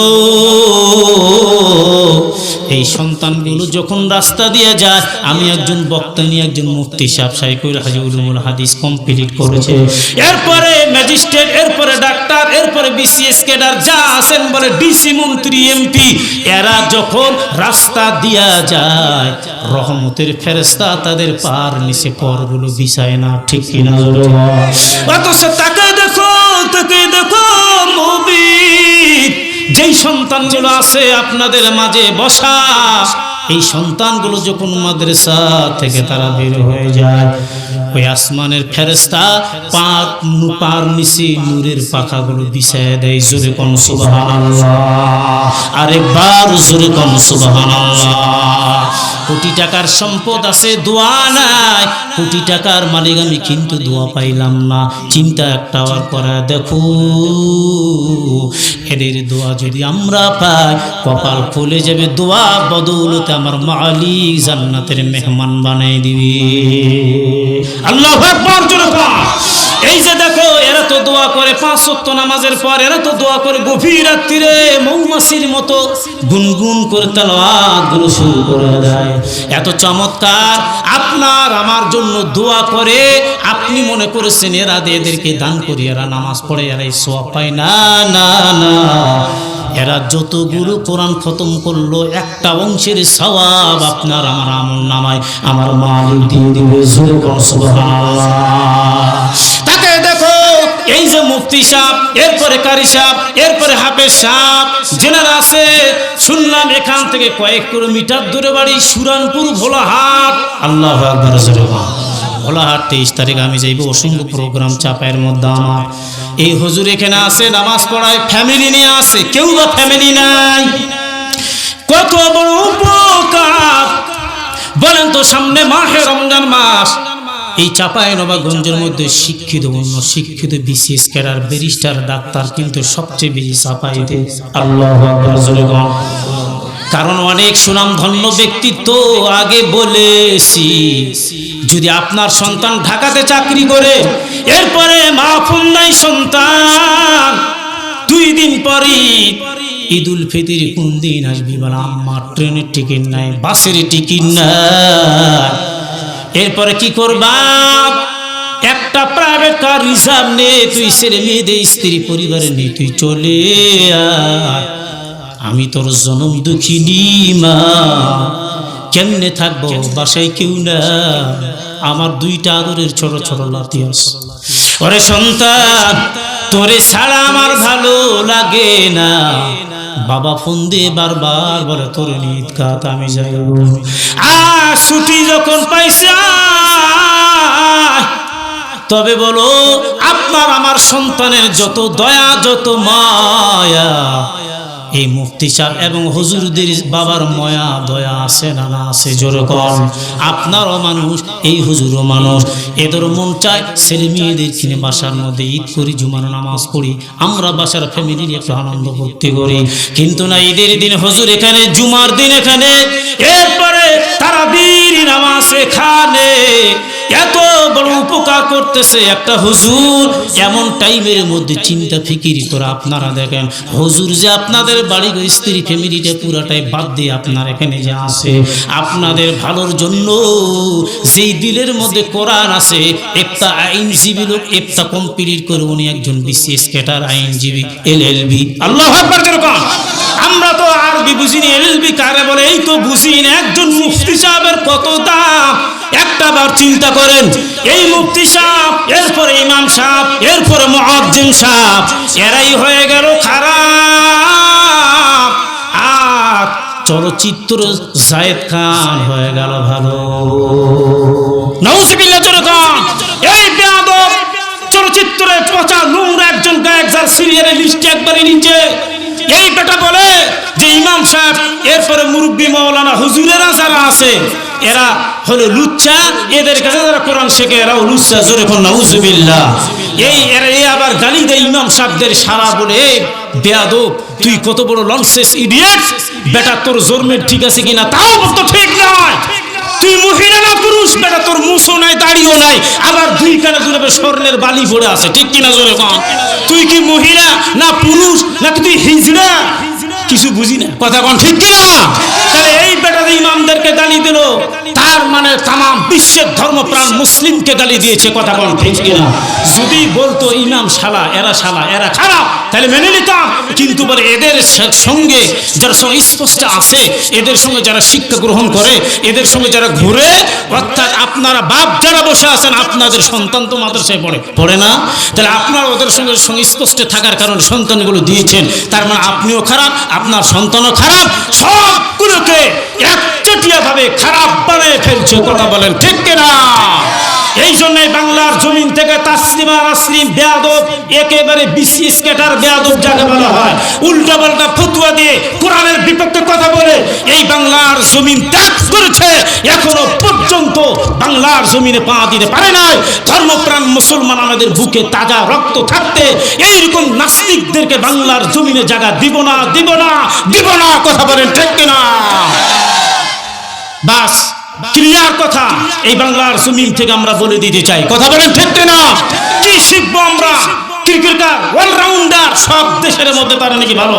Speaker 1: এই সন্তানগুলো যখন রাস্তা দিয়ে যায়, আমি একজন বক্তা নিয়ে একজন মুফতি সাহেব শাইখুল হাজিউল হাদিস কমপ্লিট করেছে, এরপরে ম্যাজিস্ট্রেট, এরপরে ডাক্তার, এরপরে বিসিএস ক্যাডার যা আছেন বলে ডিসি, মন্ত্রী, এমপি, এরা যখন রাস্তা দিয়া যায়, রহমতের ফেরেশতা তাদের পার নিচে পরগুলো বিছায় না, ঠিক কিনা? অথচ তাকে দেখো মুমিন, যেই সন্তানগুলো আছে আপনাদের মাঝে বসা, এই সন্তানগুলো যখন মাদ্রাসা থেকে তারা বের হয়ে যায়, ওই আসমানের ফেরেশতা পার নিচে নূরের পাখাগুলো বিছায় দেয়। জোরে কোন সুবহানাল্লাহ, আরেকবার জোরে কোন সুবহানাল্লাহ। কোটি টাকার সম্পদ আছে, দোয়া নাই, কোটি টাকার মালিক আমি, কিন্তু দোয়া পাইলাম না। চিন্তা একটা বার করে দেখো, এদের দোয়া যদি আমরা পাই, কপাল খুলে যাবে। দোয়া বদৌলতে আমার মালিক জান্নাতের মেহমান বানাই দিবে। আল্লাহু আকবার, জোরে বল। এই যে দেখো, এরা তো দোয়া করে 5 ওয়াক্ত নামাজের পর, এরা তো দোয়া করে গভীর রাত্রিরে মৌমাছির মতো গুনগুন করে তেলাওয়াত গুলো শুরু করে দেয়। এত চমৎকার আপনার আমার জন্য দোয়া করে, আপনি মনে করেছেন এরা এদেরকে দান করি, এরা নামাজ পড়ে, এরা সওয়াব পায়? না না না, এরা যতগুলো কোরআন খতম করলো, একটা অংশের সওয়াব আপনার আমার আমল নামায় আমার মালিক দিয়ে দিবে। জোরে বল সুবহানাল্লাহ। তাকে দেখো, এই যে মুফতি সাহেব, এরপরে কারি সাহেব, এরপরে হাফেজ সাহেব, জেনারা আছে, শুনলাম এখান থেকে কয়েক কিলোমিটার দূরে বাড়ি, সুরানপুর ভোলাহাট। আল্লাহু আকবার, জোরে বল। ভোলাহাট 23 তারিখ আমি যাইব, অসংখ্য প্রোগ্রাম চাপায়ের মধ্যে আমার। এই হুজুর এখানে আছে, নামাজ পড়ায়, ফ্যামিলি নিয়ে আসে, কেউ বা ফ্যামিলি নাই। কত বড় উপকার বলেন তো। সামনে মাহে রমজান মাস, এই চাঁপাইনবাবগঞ্জের মধ্যে শিক্ষিত, অন্য শিক্ষিত, বিসিএস ক্যাডার, ব্যারিস্টার, ডাক্তার কিন্তু সবচেয়ে বেশি চাঁপাইতে। আল্লাহু আকবার, জোরে বল। কারণ অনেক সুনামধন্য ব্যক্তিত্ব আগে বলেছি, যদি আপনার সন্তান ঢাকাতে চাকরি করে, এরপরে মাহফুল নাই সন্তান, 2 দিন পরই ঈদুল ফিতর কোন দিন আসবি বলে, আমার ট্রেনের টিকিট নাই, বাসের টিকিট নাই, এরপরে কি করবা? একটা প্রাইভেট কার রিজার্ভ নে, তুই ছেলে মেয়েদের স্ত্রী পরিবারে নিয়ে তুই চলে আয়। আমি তোর জনম দুঃখিনী মা, কেমনে থাকবো, বাসায় কেউ না, আমার 2টা আদরের ছোট ছোট লাতি আছে। ওরে সন্তান, তোরে ছাড়া আমার ভালো লাগে না। বাবা ফোন দিয়ে বারবার বলে, তোর ঈদগাহ আমি যাইব। ছুটি যখন পাইছে, তবে বলো, আপনার আমার সন্তানের যত দয়া, যত মায়া, এই মুফতি সাহেব এবং হুজুরদের বাবার মায়া দয়া আছে না না আছে? জোরে কর। আপনারও মানুষ, এই হুজুরও মানুষ, এদের মন চায় ছেলে মেয়েদের কিনে বাসার মধ্যে ঈদ করি, জুমার নামাজ পড়ি, আমরা বাসার ফ্যামিলির একটু আনন্দ করতে করি, কিন্তু না, ঈদের দিন হুজুর এখানে, জুমার দিন এখানে, এরপরে তারাবির নামাজ এখানে, এত বড় উপকার করতেছে একটা হুজুর। এমন টাইমের মধ্যে চিন্তা ফিকির করে আপনারা দেখেন, হুজুর যে আপনাদের বাড়ি স্ত্রী ফ্যামিলিটা পুরাটাই বাদ দিয়ে আপনার এখানে যে আসে, আপনাদের ভালোর জন্য। যেই দিলের মধ্যে কোরআন আছে, একটা আইনজীবী লোক একটা কমপ্লিট করে, উনি একজন বিসিএস ক্যাডার আইনজীবী, এলএলবি। আল্লাহু আকবার, যেরকম আমরা তো আরবি বুঝিনি, এলএলবি কারে বলে এই তো বুঝি না। একজন মুফতি সাহেবের কত দাম, একটা বার চিন্তা করেন। এই মুফতি সাহেব, এরপরে ইমাম সাহেব, এরপরে মুআজ্জিম সাহেব, এরাই হয়ে গেল খারাপ, আর চলচ্চিত্র জায়েদ খান হয়ে গেল ভালো। নাউজুবিল্লাহ, যেরকম এই বেয়াদব চলচ্চিত্রে পচা নোংরা একজন গায়ক, যার সিরিয়ালের লিস্টে একবারে নিচে, এই বেটা বলে যে ইমাম সাহেব, এরপরে মুরব্বী মাওলানা হুজুরেরা যারা আছে, এরা হলো লুচ্চা, এদের কাছে যারা কোরআন শেখে এরাও লুচ্চা। জোরে কোন নাউজুবিল্লাহ। এই আবার গালি দেয় ইমাম সাহেবদের সারা বলে, বেয়াদব তুই কত বড় লনসেন্স ইডিয়েট, বেটা তোর জন্মের ঠিক আছে কিনা তাও তো ঠিক নয়। তুই মহিলা না পুরুষ বেটা, তোর মুছও নাই দাড়িও নাই, আবার দুই কানে জুড়ে স্বর্ণের বালি পড়ে আছে, ঠিক কিনা জোরে কম? তুই কি মহিলা না পুরুষ নাকি তুই হিজড়া? কিছু বুঝি না, কথা কোন ঠিক কিনা? তাহলে এই বেটা ইমামদেরকে গালি দিল, তার মানে তাম বিশ্বের ধর্মপ্রাণ মুসলিমকে গালি দিয়েছে, কথা কোন ঠিক কিনা? যদি বলতো ইমাম শালা, এরা খারাপ, তাহলে মেনে নিতাম। কিন্তু বলে এদের সঙ্গে যারা স্পষ্ট আছে, এদের সঙ্গে যারা শিক্ষা গ্রহণ করে, এদের সঙ্গে যারা ঘুরে, অর্থাৎ আপনারা বাপ যারা বসে আছেন, আপনাদের সন্তান তো মাদ্রাসায় পড়ে না, তাহলে আপনারা ওদের সঙ্গে সংস্পর্শে থাকার কারণে সন্তানগুলো দিয়েছেন, তার মানে আপনিও খারাপ, আপনার সন্তানও খারাপ, সবগুলোকে একচেটিয়া ভাবে খারাপ বানিয়ে ফেলছে, কথা বলেন ঠিক কিনা? এই জন্যই বাংলার জমিন থেকে তাসলিমা নাসরিন বেয়াদব, একেবারে বিসিএস ক্যাটার বেয়াদব যাকে বলা হয়, উল্টাপাল্টা ফতোয়া দিয়ে কোরআনের বিপক্ষে কথা বলে এই বাংলার জমিন ত্যাগ করেছে, এখনো পর্যন্ত বাংলার জমিনে পা দিতে পারে নাই। ধর্মপ্রাণ মুসলমান আমাদের বুকে তাজা রক্ত থাকতে এইরকম নাস্তিকদেরকে বাংলার জমিনে জায়গা দিব না, কথা বলেন ঠিক কিনা? বাস ক্লিয়ার কথা, এই বাংলার জমিন থেকে আমরা বলে দিতে চাই, কথা বলেন ঠিক কিনা? কি শিখবো আমরা? ক্রিকেটার অলরাউন্ডার সব দেশের মধ্যে পারে নাকি ভালো?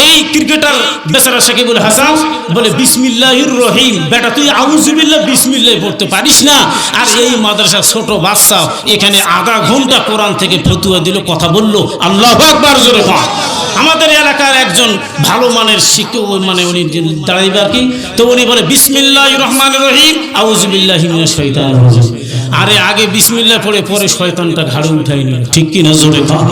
Speaker 1: এই ক্রিকেটার বেচারা সাকিবুল হাসান বলে বিসমিল্লাহির রহিম, বেটা তুই আউযুবিল্লাহ বিসমিল্লাহ পড়তে পারিস না, আর এই মাদ্রাসার ছোট বাচ্চা এখানে আধা ঘন্টা কোরআন থেকে ফতুয়া দিল, কথা বললো, আল্লাহু আকবার জোরে বল। আমাদের এলাকার একজন ভালো মানের শিক্ষক, মানে উনি দাঁড়াইবার কি, তো উনি বলে বিসমিল্লাহির রহমানির রহিম আউযুবিল্লাহি মিনাশ শাইতানির রাজিম। আরে আগে বিসমিল্লাহ পড়ে পরে শয়তানটা ঘাড়ে উঠাই নিল, ঠিক কি না জোরে বল।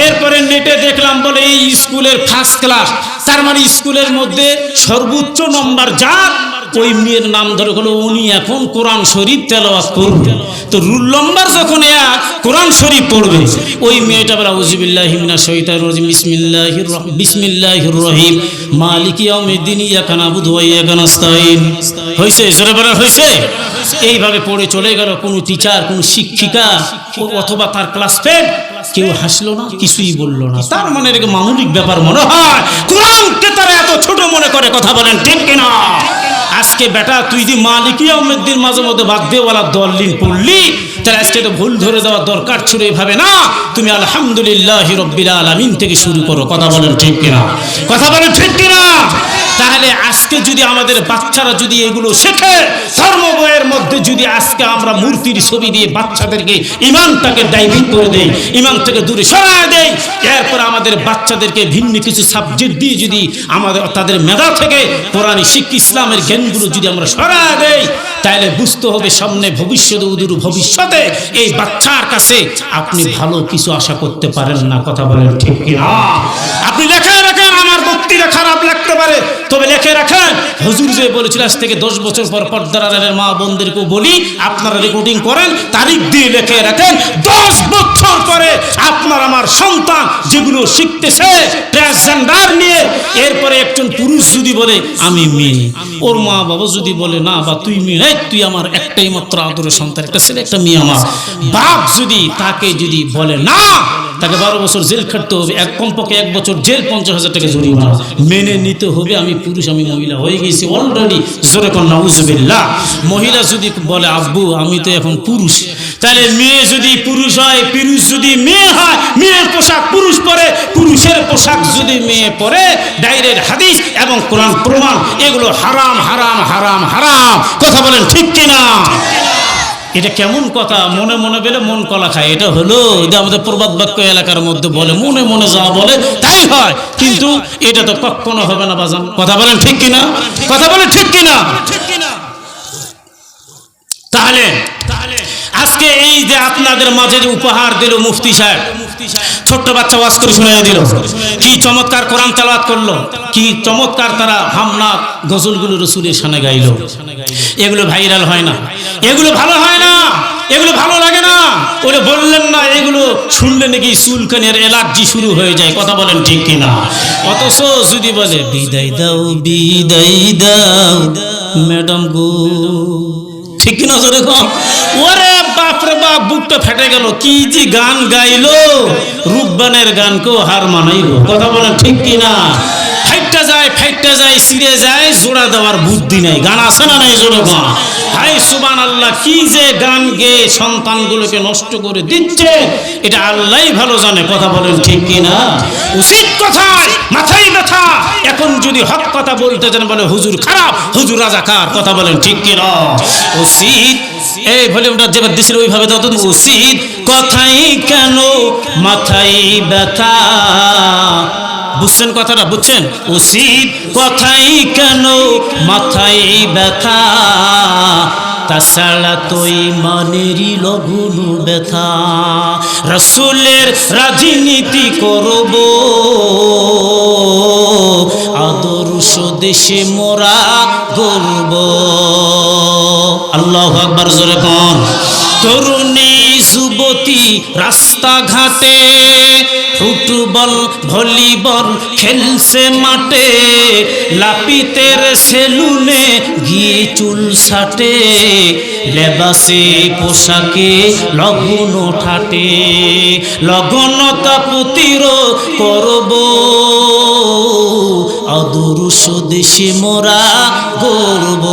Speaker 1: এরপরে নেটে দেখলাম বলে এই স্কুলের ফার্স্ট ক্লাস, তার মানে স্কুলের মধ্যে সর্বোচ্চ নম্বর যার, ওই মেয়ের নাম ধরে হলো উনি এখন কোরআন শরীফ তেলাওয়াত করবে। তো রুল নম্বর যখন কোরআন শরীফ পড়বে, ওই মেয়েটা বলে আউযুবিল্লাহি মিনাশ শাইতানির রাজিম বিসমিল্লাহির রহিম মালিকি ইয়াউমিদ্দিন ইয়াকা নাবুদু ওয়া ইয়াকা নাস্তাইন। হইছে জোরে বলা হইছে? এইভাবে পড়ে চলে গেল। কোন টিচার, কোন শিক্ষিকা অথবা তার ক্লাসমেট কেউ হাসলো না, কিছুই বললো না। তার মনে রেখে মামুলিক ব্যাপার মনে হয়, কোরআনকে তারা এত ছোট মনে করে, কথা বলেন ঠিক কিনা? আজকে বেটা তুই যদি মালিকি ইয়াউমিদ্দিন মাঝে মধ্যে বাদ দেওয়ালা দলিল পড়লি, তাহলে আজকে তো ভুল ধরে দেওয়ার দরকার ছিল এভাবে না, তুমি আলহামদুলিল্লাহি রাব্বিল আলামিন থেকে শুরু করো, কথা বলেন ঠিক কিনা? কথা বলেন ঠিক কিনা? তাহলে আজকে যদি আমাদের বাচ্চারা যদি এগুলো শেখে, ধর্ম বইয়ের মধ্যে যদি আজকে আমরা মূর্তির ছবি দিয়ে বাচ্চাদেরকে ইমানটাকে ডাইভিং করে দেই, ইমান থেকে দূরে সরায় দেই, এরপর আমাদের বাচ্চাদেরকে ভিন্ন কিছু সাবজেক্ট দিয়ে যদি আমাদের তাদের মেধা থেকে কোরআনী শিক্ষা ইসলামের জ্ঞানগুলো যদি আমরা সরায় দেই, তাহলে বুঝতে হবে সামনে ভবিষ্যতে, অদূর ভবিষ্যতে এই বাচ্চার কাছে আপনি ভালো কিছু আশা করতে পারেন না, কথা বলেন ঠিক কিনা? আপনি লেখা রাখেন, আমার বক্তৃতা খারাপ লাগতে পারে, তবে লেখে রাখেন হুজুর যে বলেছিল আজ থেকে 10 বছর পর পর্দার আড়ালের মা বোনদেরকেও বলি, আপনারা রেকর্ডিং করেন, তারিখ দিয়ে লেখে রাখেন, 10 বছর পরে আপনার আমার সন্তান যেগুলো শিখতেছে ট্রান্সজেন্ডার নিয়ে, এরপরে একজন পুরুষ যদি বলে আমি মেয়ে, ওর মা বাবা যদি বলে না বা তুই মেয়ে, তুই আমার একটাই মাত্র আদরের সন্তান, একটা ছেলে একটা মেয়ে আমার, বাপ যদি তাকে যদি বলে না, তাকে 12 বছর জেল খাটতে হবে, কমপক্ষে 1 বছর জেল, 50,000 টাকা জরিমানা, মেনে নিতে হবে আমি পুরুষ আমি মহিলা হয়ে গেছি অলরেডি, জোরে কোন নাউজুবিল্লাহ। মহিলা যদি বলে আব্বু আমি তো এখন পুরুষ, তাহলে মেয়ে যদি পুরুষ হয়, পুরুষ যদি মেয়ে হয়, মেয়ের পোশাক পুরুষ পরে, পুরুষের পোশাক যদি মেয়ে পরে, ডাইরেক্ট হাদিস এবং কোরআন প্রমাণ, এগুলো হারাম হারাম হারাম হারাম, কথা বলেন ঠিক কিনা? এটা কেমন কথা? মনে মনে বলে মন কলা খায়, এটা হলো এটা আমাদের প্রবাদ বাক্য এলাকার মধ্যে বলে, মনে মনে যা বলে তাই হয়, কিন্তু এটা তো কখনো হবে না বাজান, কথা বলেন ঠিক কিনা? কথা বলেন ঠিক কিনা? তাহলে আজকে এই যে আপনাদের মাঝে যে উপহার দিল মুফতি সাহেব, ছোট্ট বাচ্চা ওয়াজ করে শুনিয়ে দিল, কি চমৎকার কোরআন তেলাওয়াত করলো, কি চমৎকার তারা হামনাত গজলগুলো রাসূলের শানে গাইলো। এগুলো ভাইরাল হয় না, এগুলো ভালো হয় না, এগুলো ভালো লাগে না। ওরে বললেন না এগুলো শুনলে নাকি চুলকানির অ্যালার্জি শুরু হয়ে যায়, কথা বলেন ঠিক কিনা? অথচ যদি বলে বিদায় দাও ম্যাডাম গো, ঠিক কিনা? ওরে বাপরে বাপ, বুকটা ফেটে গেল, কি যে গান গাইলো, রূপবানের গানকেও হার মানাইলো, কথা বলেন ঠিক কিনা? ফাইটটা যায়, ফাইট কাটতে যায় ছিঁড়ে যায়, জোড়া দেওয়ার বুদ্ধি নাই। গান আছে না নাই? জোরে গান। হাই সুবহানাল্লাহ, কি যে গান গেয়ে সন্তানগুলোকে নষ্ট করে দিচ্ছে, এটা আল্লাহই ভালো জানে। কথা বলেন ঠিক কিনা? উচিত কথায় মাথায় ব্যথা। এখন যদি হক কথা বলতে চান বলে হুজুর খারাপ, হুজুর রাজাকার। কথা বলেন ঠিক কিনা? উচিত এই ভলিউমটা যেভাবে দিছিল ওইভাবে দাও তো। উচিত কথাই কেন মাথায় ব্যথা। বুঝছেন কথাটা? বুঝছেন? উচিত কথাই কেন মাথায় ব্যথা, তাছাড়া তো ইমানেরই লঘু ব্যথা। রাসূলের রাজনীতি করব, আদর্শ দেশে মোরা গর্ব। আল্লাহু আকবার, জোরে কোন। তরুণী যুবতী রাস্তাঘাটে ফুটবল ভলিবল খেলছে মাঠে, লাপিতের সেলুনে গিয়ে চুল ছাটে, লেবাসে পোশাকে লগ্ন ঠাটে, লগ্নতা প্রতিরোধ করব, আদর্শ দেশে মোরা গর্ব।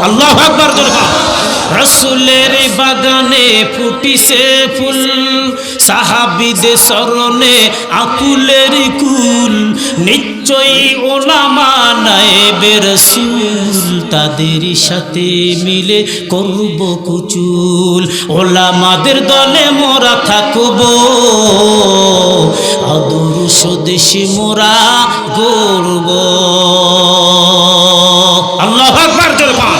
Speaker 1: আল্লাহু আকবার, জোরে বল। রাসূলের বাগানে ফুটিছে ফুল, সাহাবীদের চরণে আকুলের কুল, নিশ্চয়ই ওলামা নায়েবে রাসূল, তাদের সাথে মিলে করব কুচুল, ওলামাদের দলে মোরা থাকব, আদর্শ দেশে মোরা গর্ব। আল্লাহু আকবার, জোরে বল।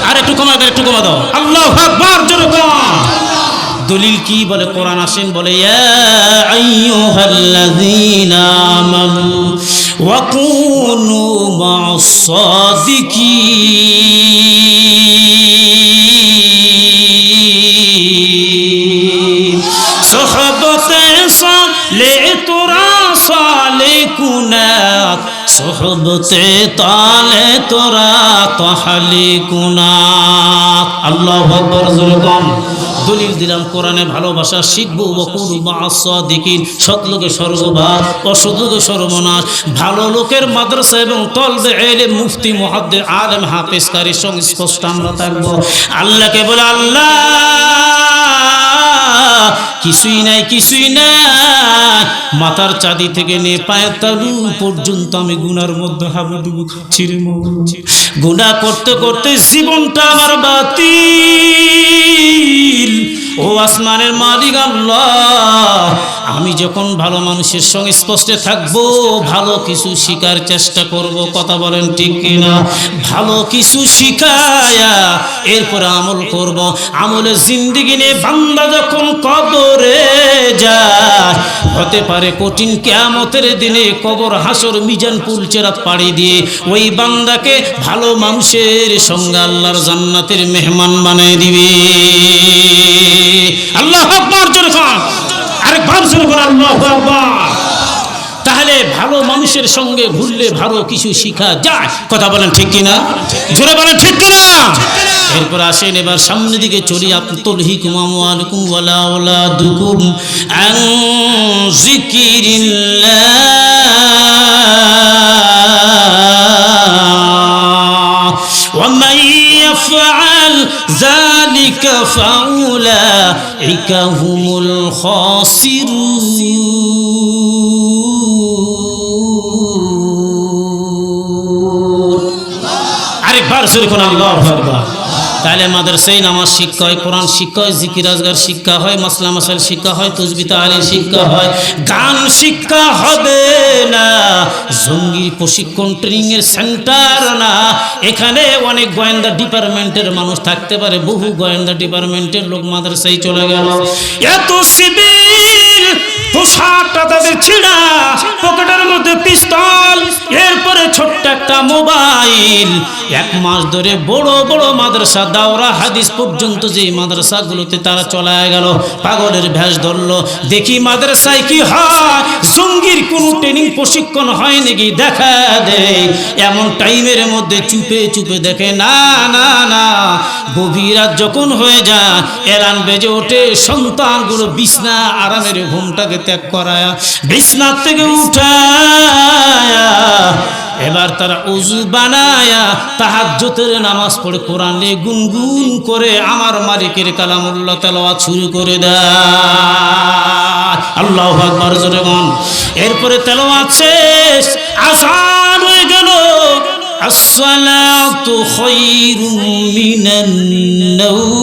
Speaker 1: আর একটু কমা দাও, একটু কমা দাও। আল্লাহু আকবার, জোরে বল। দলিল কি বলে? কোরআন আসেন বলে, ইয়া আইয়ুহাল্লাযীনা আমানু ওয়া কুনু মা'আস সাদিকিন, সোহবতে সালে তোরা সালে কুনাত, সোহবতে তালে তোরা তাহলে কুনাত। আল্লাহু আকবার, জোরে বল। দলিল দিলাম কোরআনে ভালোবাসা শিখবো। ওয়াকুনু মা'আস সাদিকিন, সৎ লোকের স্বর্গবাস, অসৎ লোকের সর্বনাশ। ভালো লোকের মাদ্রাসা এবং তলবে ইলম, মুফতি, মুহাদ্দিস, আলেম, হাফেজ, কারি সঙ্গে স্পষ্ট আমরা থাকবো। আল্লাহকে বলে, আল্লাহ কিছুই নাই, কিছুই নাই। মাথার চাঁদি থেকে নিয়ে পায়ের তালু পর্যন্ত আমি গুনার মধ্যে হাবুডুবু খাচ্ছি রে মৌলা। গুনাহ করতে করতে জীবনটা আমার বাতিল। ও আসমানের মালিক আল্লাহ, আমি যখন ভালো মানুষের সঙ্গে স্পষ্টে থাকবো, ভালো কিছু শিকার চেষ্টা করব। কথা বলেন ঠিক কিনা? ভালো কিছু শিখায়া এরপরে আমল করব। আমলের জিন্দেগি নিয়ে বান্দা যখন কবরে যায়, হতে পারে কঠিন কিয়ামতের দিনে কবর, হাসর, মিজান, পুল চেরাত পাড়ি দিয়ে ওই বান্দাকে ভালো মানুষের সঙ্গে আল্লাহর জান্নাতের মেহমান বানিয়ে দিবে। আল্লাহু আকবার, জোরে বল। আরেকবার জোরে বল, আল্লাহু আকবার। তাহলে ভালো মানুষের সঙ্গে ঘুরলে ভালো কিছু শিখা যায়। কথা বলেন ঠিক কিনা? জোরে বলেন ঠিক কিনা? এরপর আসেন এবার সামনের দিকে চলি। তুলহিকুম আমওয়ালুকুম ওয়ালা আওলাদুকুম আন যিকরিল্লাহ ওয়া মান ইয়াফআল যালিকা ফাউলাইকা হুমুল খাসিরুন। আরেকবার জোরে কোন আল্লাহু আকবার। তাহলে মাদ্রাসায় নামাজ শিক্ষা হয়, কোরআন শিক্ষা হয়, জিকির আজগার শিক্ষা হয়, মাসলা মাসাইল শিক্ষা হয়, তাসবিহ তাহলিল শিক্ষা হয়। গান শিক্ষা হবে না। জঙ্গি প্রশিক্ষণ ট্রেনিং এর সেন্টার না। এখানে অনেক গোয়েন্দা ডিপার্টমেন্টের মানুষ থাকতে পারে। বহু গোয়েন্দা ডিপার্টমেন্টের লোক মাদ্রাসায় চলে গেল। এত সিভিল পোশাকটা তাদের ছিঁড়া, পকেটের মধ্যে পিস্তল, এরপরে ছোট্ট একটা মোবাইল। এক মাস ধরে বড় বড় মাদ্রাসা, দাওরা, হাদিস পর্যন্ত যে মাদ্রাসাগুলোতে তারা চলে গেল, পাগলের ভেষ ধরলো। দেখি মাদ্রাসায় কি হয়। জঙ্গির কোনো ট্রেনিং প্রশিক্ষণ হয় নাকি দেখা দেয়। এমন টাইমের মধ্যে চুপে চুপে দেখে না না না, গভীর রাত যখন হয়ে যায়, এলান বেজে ওঠে, সন্তানগুলো বিছনা আরামের ঘুমটাকে ত্যাগ করায়া বিছনার থেকে উঠায়া এবার তারা ওযু বানায়া তাহাজ্জুদের নামাজ পড়ে কোরআন নিয়ে গুনগুন করে আমার মালিকের কালামুল্লাহ তেলাওয়াত শুরু করে দেয়। আল্লাহু আকবার জোরে বল। এরপরে তেলাওয়াত শেষ, আযান হয়ে গেল। আসসালাতু খায়রুম মিনান নাওম।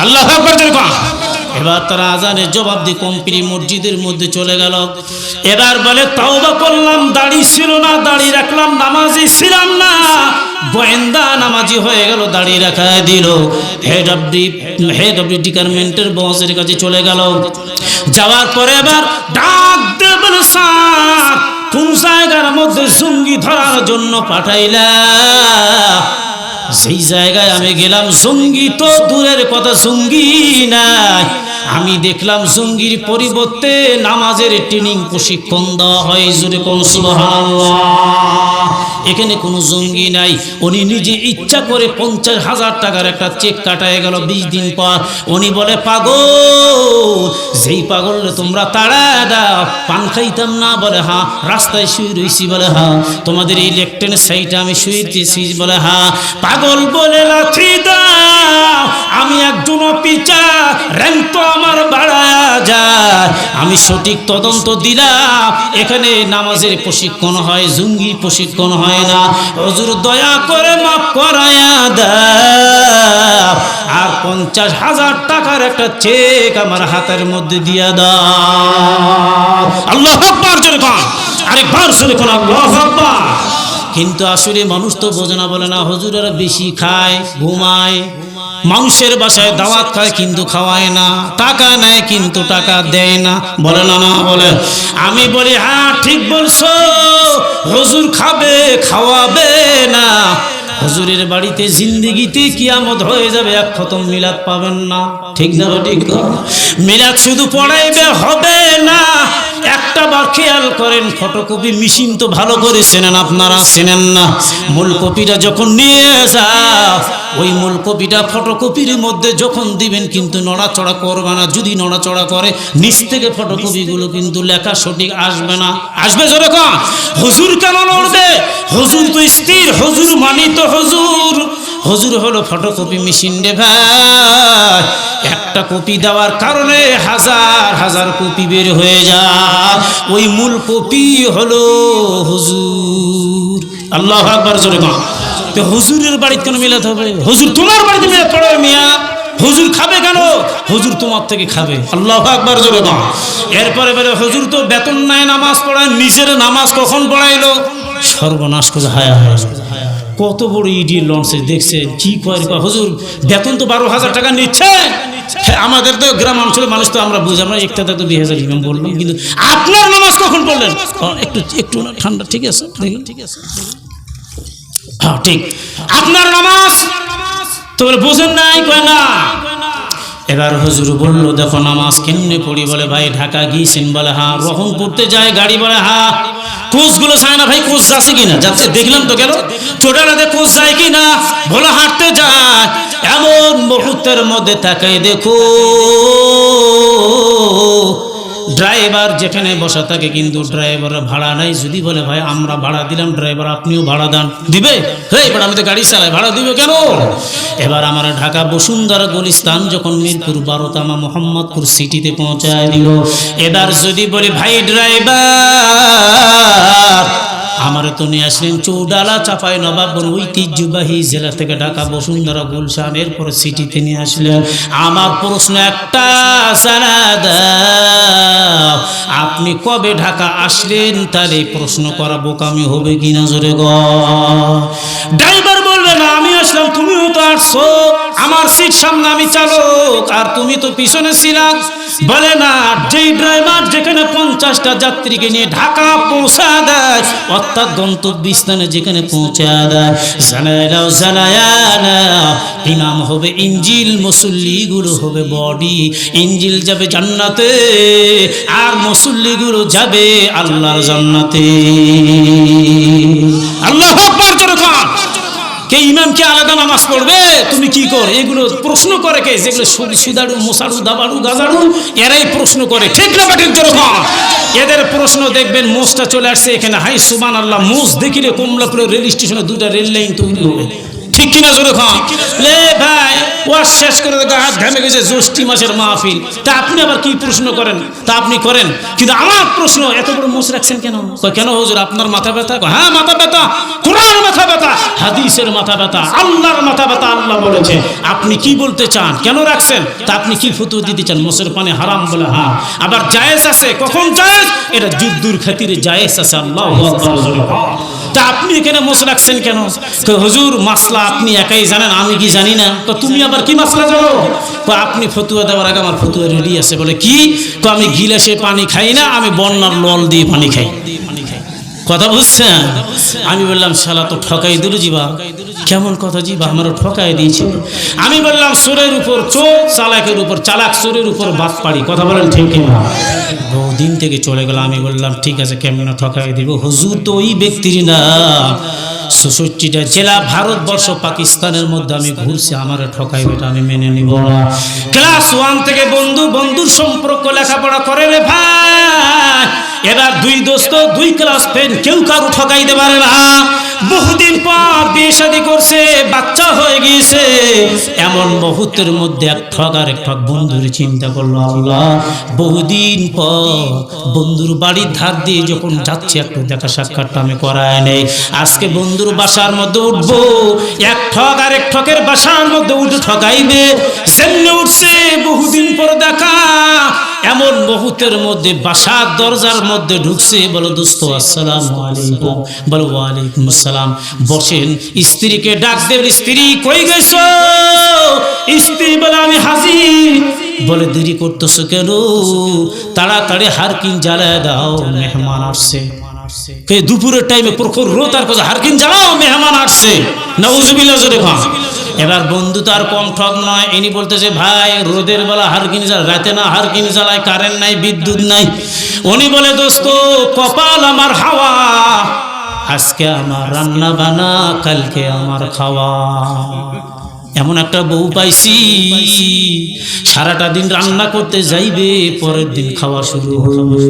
Speaker 1: আল্লাহু আকবার জোরে বল। এবার তারা আজানের জবাব দিয়ে কম্পিরি মসজিদের মধ্যে চলে গেল। এবার বলে তাওবা করলাম, দাড়ি ছিল না, দাড়ি রাখলাম, নামাজি ছিলাম না, গোয়েন্দা নামাজি হয়ে গেল, দাড়ি রাখা দিল। হেড অফ দি ডিপার্টমেন্টের বসের কাছে চলে গেল। যাওয়ার পরে এবার ডাক দিয়ে বলে, স্যার কোন জায়গার মধ্যে জঙ্গি ধরার জন্য পাঠাইলা? যেই জায়গায় আমি গেলাম জঙ্গি তো দূরের কথা, জঙ্গি নাই, আমি দেখলাম জঙ্গির পরিবর্তে নামাজের ট্রেনিং প্রশিক্ষণ দেওয়া হয়। জোরে কোন সুবহানাল্লাহ। এখানে কোনো জঙ্গি নাই। উনি নিজে ইচ্ছা করে 50,000 টাকার একটা চেক কাটায় গেল 20 দিন পর। উনি বলে, পাগল, যেই পাগল তোমরা তাড়া দাও, পান খাইতাম না? বলে হ্যাঁ। রাস্তায় শুয়ে রয়েছি? বলে হ্যাঁ। তোমাদের এই লেফটেন্ট সাইডে আমি শুয়েছি? বলে হ্যাঁ। পাগল বলে, লাথি দাও, আমি একজন অফিসার, র্যাঙ্ক তো আমার বাড়ায়া যায়, আমি সঠিক তদন্ত দিলাম, এখানে নামাজের প্রশিক্ষণ হয়, জঙ্গি প্রশিক্ষণ হয় না। হুজুর দয়া করে মাফ করায়া দাও, আর 50,000 টাকার একটা চেক আমার হাতের মধ্যে দিয়া দাও। আল্লাহু আকবার জোরে কোন, আরেকবার জোরে কোন, আল্লাহু আকবার। কিন্তু আসলে মানুষ তো বোঝে না, বলে না হুজুরেরা বেশি খায়, ঘুমায়, মানুষের বাসায় দাওয়াত খায় কিন্তু খাওয়ায় না, টাকা নেয় কিন্তু টাকা দেয় না, বলে না? না বলে। আমি বলি হ্যাঁ ঠিক বলছো, হুজুর খাবে খাওয়াবে না। হুজুরের বাড়িতে জিন্দেগিতে কিয়ামত হয়ে যাবে, এক খতম মিলাদ পাবেন না। ঠিক না? ঠিক। মিলাদ শুধু পড়াইবে হবে না, একটা বার খেয়াল করেন, ফটোকপি মেশিন তো ভালো করে চেনেন আপনারা, চেনেন না? মূল কপিটা যখন নিয়ে যাও, ওই মূল কপিটা ফটোকপির মধ্যে যখন দিবেন কিন্তু নড়াচড়া করবে না। যদি নড়াচড়া করে নিচ থেকে ফটোকপিগুলো কিন্তু লেখা সঠিক আসবে না। আসবে জোরে কোন। হুজুর কেন নড়বে? হুজুর তো স্থির, হুজুর মানি তো হুজুর। হুজুর হলো ফটোকপি মেশিন রে ভাই, একটা কপি দেওয়ার কারণে হাজার হাজার কপি বের হয়ে যায়, ওই মূল কপি হলো হুজুর। আল্লাহু আকবার জোরে কোন। তো হুজুরের বাড়িতে কেন মিলাতে হবে? হুজুর তোমার বাড়িতে মিলাদ পড়াবে মিয়া, হুজুর খাবে কেন? হুজুর তোমার থেকে খাবে। আল্লাহু আকবার জোরে কোন। এরপরে বলে হুজুর তো বেতন নাই, নামাজ পড়ায়, নিজের নামাজ কখন পড়াইলো? সর্বনাশ করে হায়া হায়া। কত বড় ইডি লঞ্চে দেখছেন কি করে? হুজুর বেতন তো 12,000 টাকা নিচ্ছে। আমাদের তো গ্রাম অঞ্চলের মানুষ তো আমরা বুঝি, আমরা একটা তো 2,000 ইমাম বললাম, কিন্তু আপনার নামাজ কখন পড়লেন? একটু একটু ঠান্ডা, ঠিক আছে, ঠিক আছে, হ্যাঁ ঠিক, আপনার নামাজ তো বোঝেন নাই, কয় না। এবার হুজুর বলল, দেখো নামাজ কেমনে পড়ি? বলে ভাই ঢাকা গিয়েছেন? বলে হ্যাঁ। রহন করতে যায় গাড়ি? বলে হ্যাঁ। কোচগুলো যায় না? ভাই কোচ যাচ্ছে কিনা? যাচ্ছে, দেখলাম তো। গেল চোটারাতে কোচ যায় কিনা? বলে হাঁটতে যায়। এমন মুহূর্তের মধ্যে তাকাই দেখো ড্রাইভার যেখানে বসা থাকে কিন্তু ড্রাইভার ভাড়া নাই। যদি বলে ভাই আমরা ভাড়া দিলাম, ড্রাইভার আপনিও ভাড়া দেন, দিবে? এবার আমি তো গাড়ি চালাই, ভাড়া দিবে কেন? এবার আমার ঢাকা বসুন্ধরা গুলিস্তান যখন মিরপুর 12 তামা মোহাম্মদপুর সিটিতে পৌঁছায় দিল, এবার যদি বলি ভাই ড্রাইভার আমার তো নিয়ে আসলেন চৌডালা চাপাই নবাবগঞ্জ ঐতিহ্যবাহী জেলা থেকে ঢাকা বসুন্ধরা গুলশান, এরপর সিটিতে নিয়ে আসলেন। আমার প্রশ্ন একটা, আপনি কবে ঢাকা আসলেন? তাহলে প্রশ্ন করা বোকামি হবে কিনা? জোরে গো। ড্রাইভার বলবে না আমি আসলাম, তুমিও তো আসছো, আমার সিট সামনে, আমি চালক, আর তুমি তো পিছনে ছিলা। বলে না, যেই ড্রাইভার যেখানে 50টা যাত্রীকে নিয়ে ঢাকা পৌঁছা দেয়, অর্থাৎ গন্তব্যস্থানে যেখানে পৌঁছা দেয়, জানাইলাও জানায়ানা, ইমাম হবে ইঞ্জিল, মুসল্লিগুলো হবে বডি। ইঞ্জিল যাবে জান্নাতে আর মুসল্লিগুলো যাবে আল্লাহর জান্নাতে। আল্লাহু আকবার জোরে কোন। কে ইমাম কি আলাদা নামাজ পড়বে? তুমি কি কর? এগুলো প্রশ্ন করে কে? যেগুলো সুদাড়ু মোসাড়ু দাবাড়ু গাজাড়ু এরাই প্রশ্ন করে, ঠিক না বাটির যেরকম? এদের প্রশ্ন দেখবেন মোষটা চলে আসছে এখানে, হাই সুবহানাল্লাহ, মোষ দেখিলে কমলাপুরের রেল স্টেশনে দুটা রেল লাইন তৈরি হবে, ঠিক কিনা জোরে খান? লে ভাই ওয়াজ শেষ করে হাত ঘামে গেছে, জ্যৈষ্ঠী মাসের মাহফিল, তা আপনি আবার কি প্রশ্ন করেন? তা আপনি করেন, কিন্তু আমার প্রশ্ন, এত বড় মোষ রাখছেন কেন? কেন হুজুর আপনার মাথা ব্যথা? হ্যাঁ মাথা ব্যথা, কোরআন মাথা ব্যথা, হাদিসের মাথা ব্যথা, আল্লাহর মাথা ব্যথা। আল্লাহ বলেছে, আপনি কি বলতে চান, কেন রাখছেন? তা আপনি কি ফতোয়া দিতে চান? মোষের পানি হারাম বলে হ্যাঁ, আবার জায়েজ আছে, কখন জায়েজ? এটা যুদ্ধের খাতিরে জায়েজ আছে। আল্লাহু আকবার। তা আপনি এখানে মোষ রাখছেন কেন? হুজুর মাসলা আপনি একাই জানেন, আমি কি জানি না? তো তুমি আবার কি মাসলা জানো? আপনি ফতুয়া দেওয়ার আগে আমার ফতুয়া রেডি আছে। বলে কি? তো আমি গিলাসে পানি খাই না, আমি বন্যার নল দিয়ে পানি খাই। কথা বুঝছেন? আমি বললাম শালা তো ঠকাই দিল জিবা। কেমন কথা জিবা? আমারও ঠকাই দিয়েছে। আমি বললাম চোরের উপর চোর, চালাকের উপর চালাক, চোরের উপর বাদ পাড়ি। কথা বলেন ঠিক কিনা? বহুদিন থেকে চলে গেল। আমি বললাম ঠিক আছে, কেমন ঠকাই দিব? হুজুর তো ওই ব্যক্তির না, ৬৬টা জেলা ভারতবর্ষ পাকিস্তানের মধ্যে আমি ঘুরছি, আমার ঠকাই, এটা আমি মেনে নিব না। ক্লাস 1 থেকে বন্ধুর সম্পর্ক লেখাপড়া করে রে ভাই। এবার দুই দোস্ত, দুই ক্লাস ফ্রেন্ড, কেউ কারো ঠকাইতে পারে না। বহুদিন পর বিয়ে শাদী করছে, বাচ্চা হয়ে গিয়েছে, এমন মুহূর্তের মধ্যে এক ঠক আর এক ঠক বন্ধুর চিন্তা করলো, আল্লাহ বহুদিন পর বন্ধুর বাড়ির ধার দিয়ে যখন যাচ্ছে, একটু দেখা সাক্ষাৎটা আমি করায় নেই। আজকে বন্ধুর বাসার মধ্যে উঠবো, এক ঠক আর এক ঠকের বাসার মধ্যে উঠে ঠকাইবে। সেমনে উঠছে, বহুদিন পর দেখা, এমন মুহূর্তের মধ্যে বাসার দরজার মধ্যে ঢুকছে। বলো দোস্ত আসসালামু আলাইকুম। বলো ওয়ালাইকুম আসসালাম। বসেন। স্ত্রীকে ডাক দেবেন, স্ত্রী কই গেছো? স্ত্রী বলে আমি হাজির। বলে দেরি করতেছো কেন? তাড়াতাড়ি হারকিন জ্বালায় দাও, মেহমান আসছে। দুপুরের টাইমে প্রখর রোদ, আর কোথায় হারকিন জ্বালাও, মেহমান আসছে। নাউজুবিল্লাহ জোরে খান। এবার বন্ধু তার কম ঠক নয়, ইনি বলতেছে ভাই রোদের বেলা হারকিন জ্বালায়, রাতে না হারকিন জ্বালায়, কারেন্ট নাই, বিদ্যুৎ নাই। উনি বলে দোস্ত কপাল আমার হাওয়া, আজকে আমার রান্না বানা, কালকে আমার খাওয়া। এমন একটা বউ পাইছি, সারাটা দিন রান্না করতে যাইবে, পরের দিন খাওয়া শুরু হবে।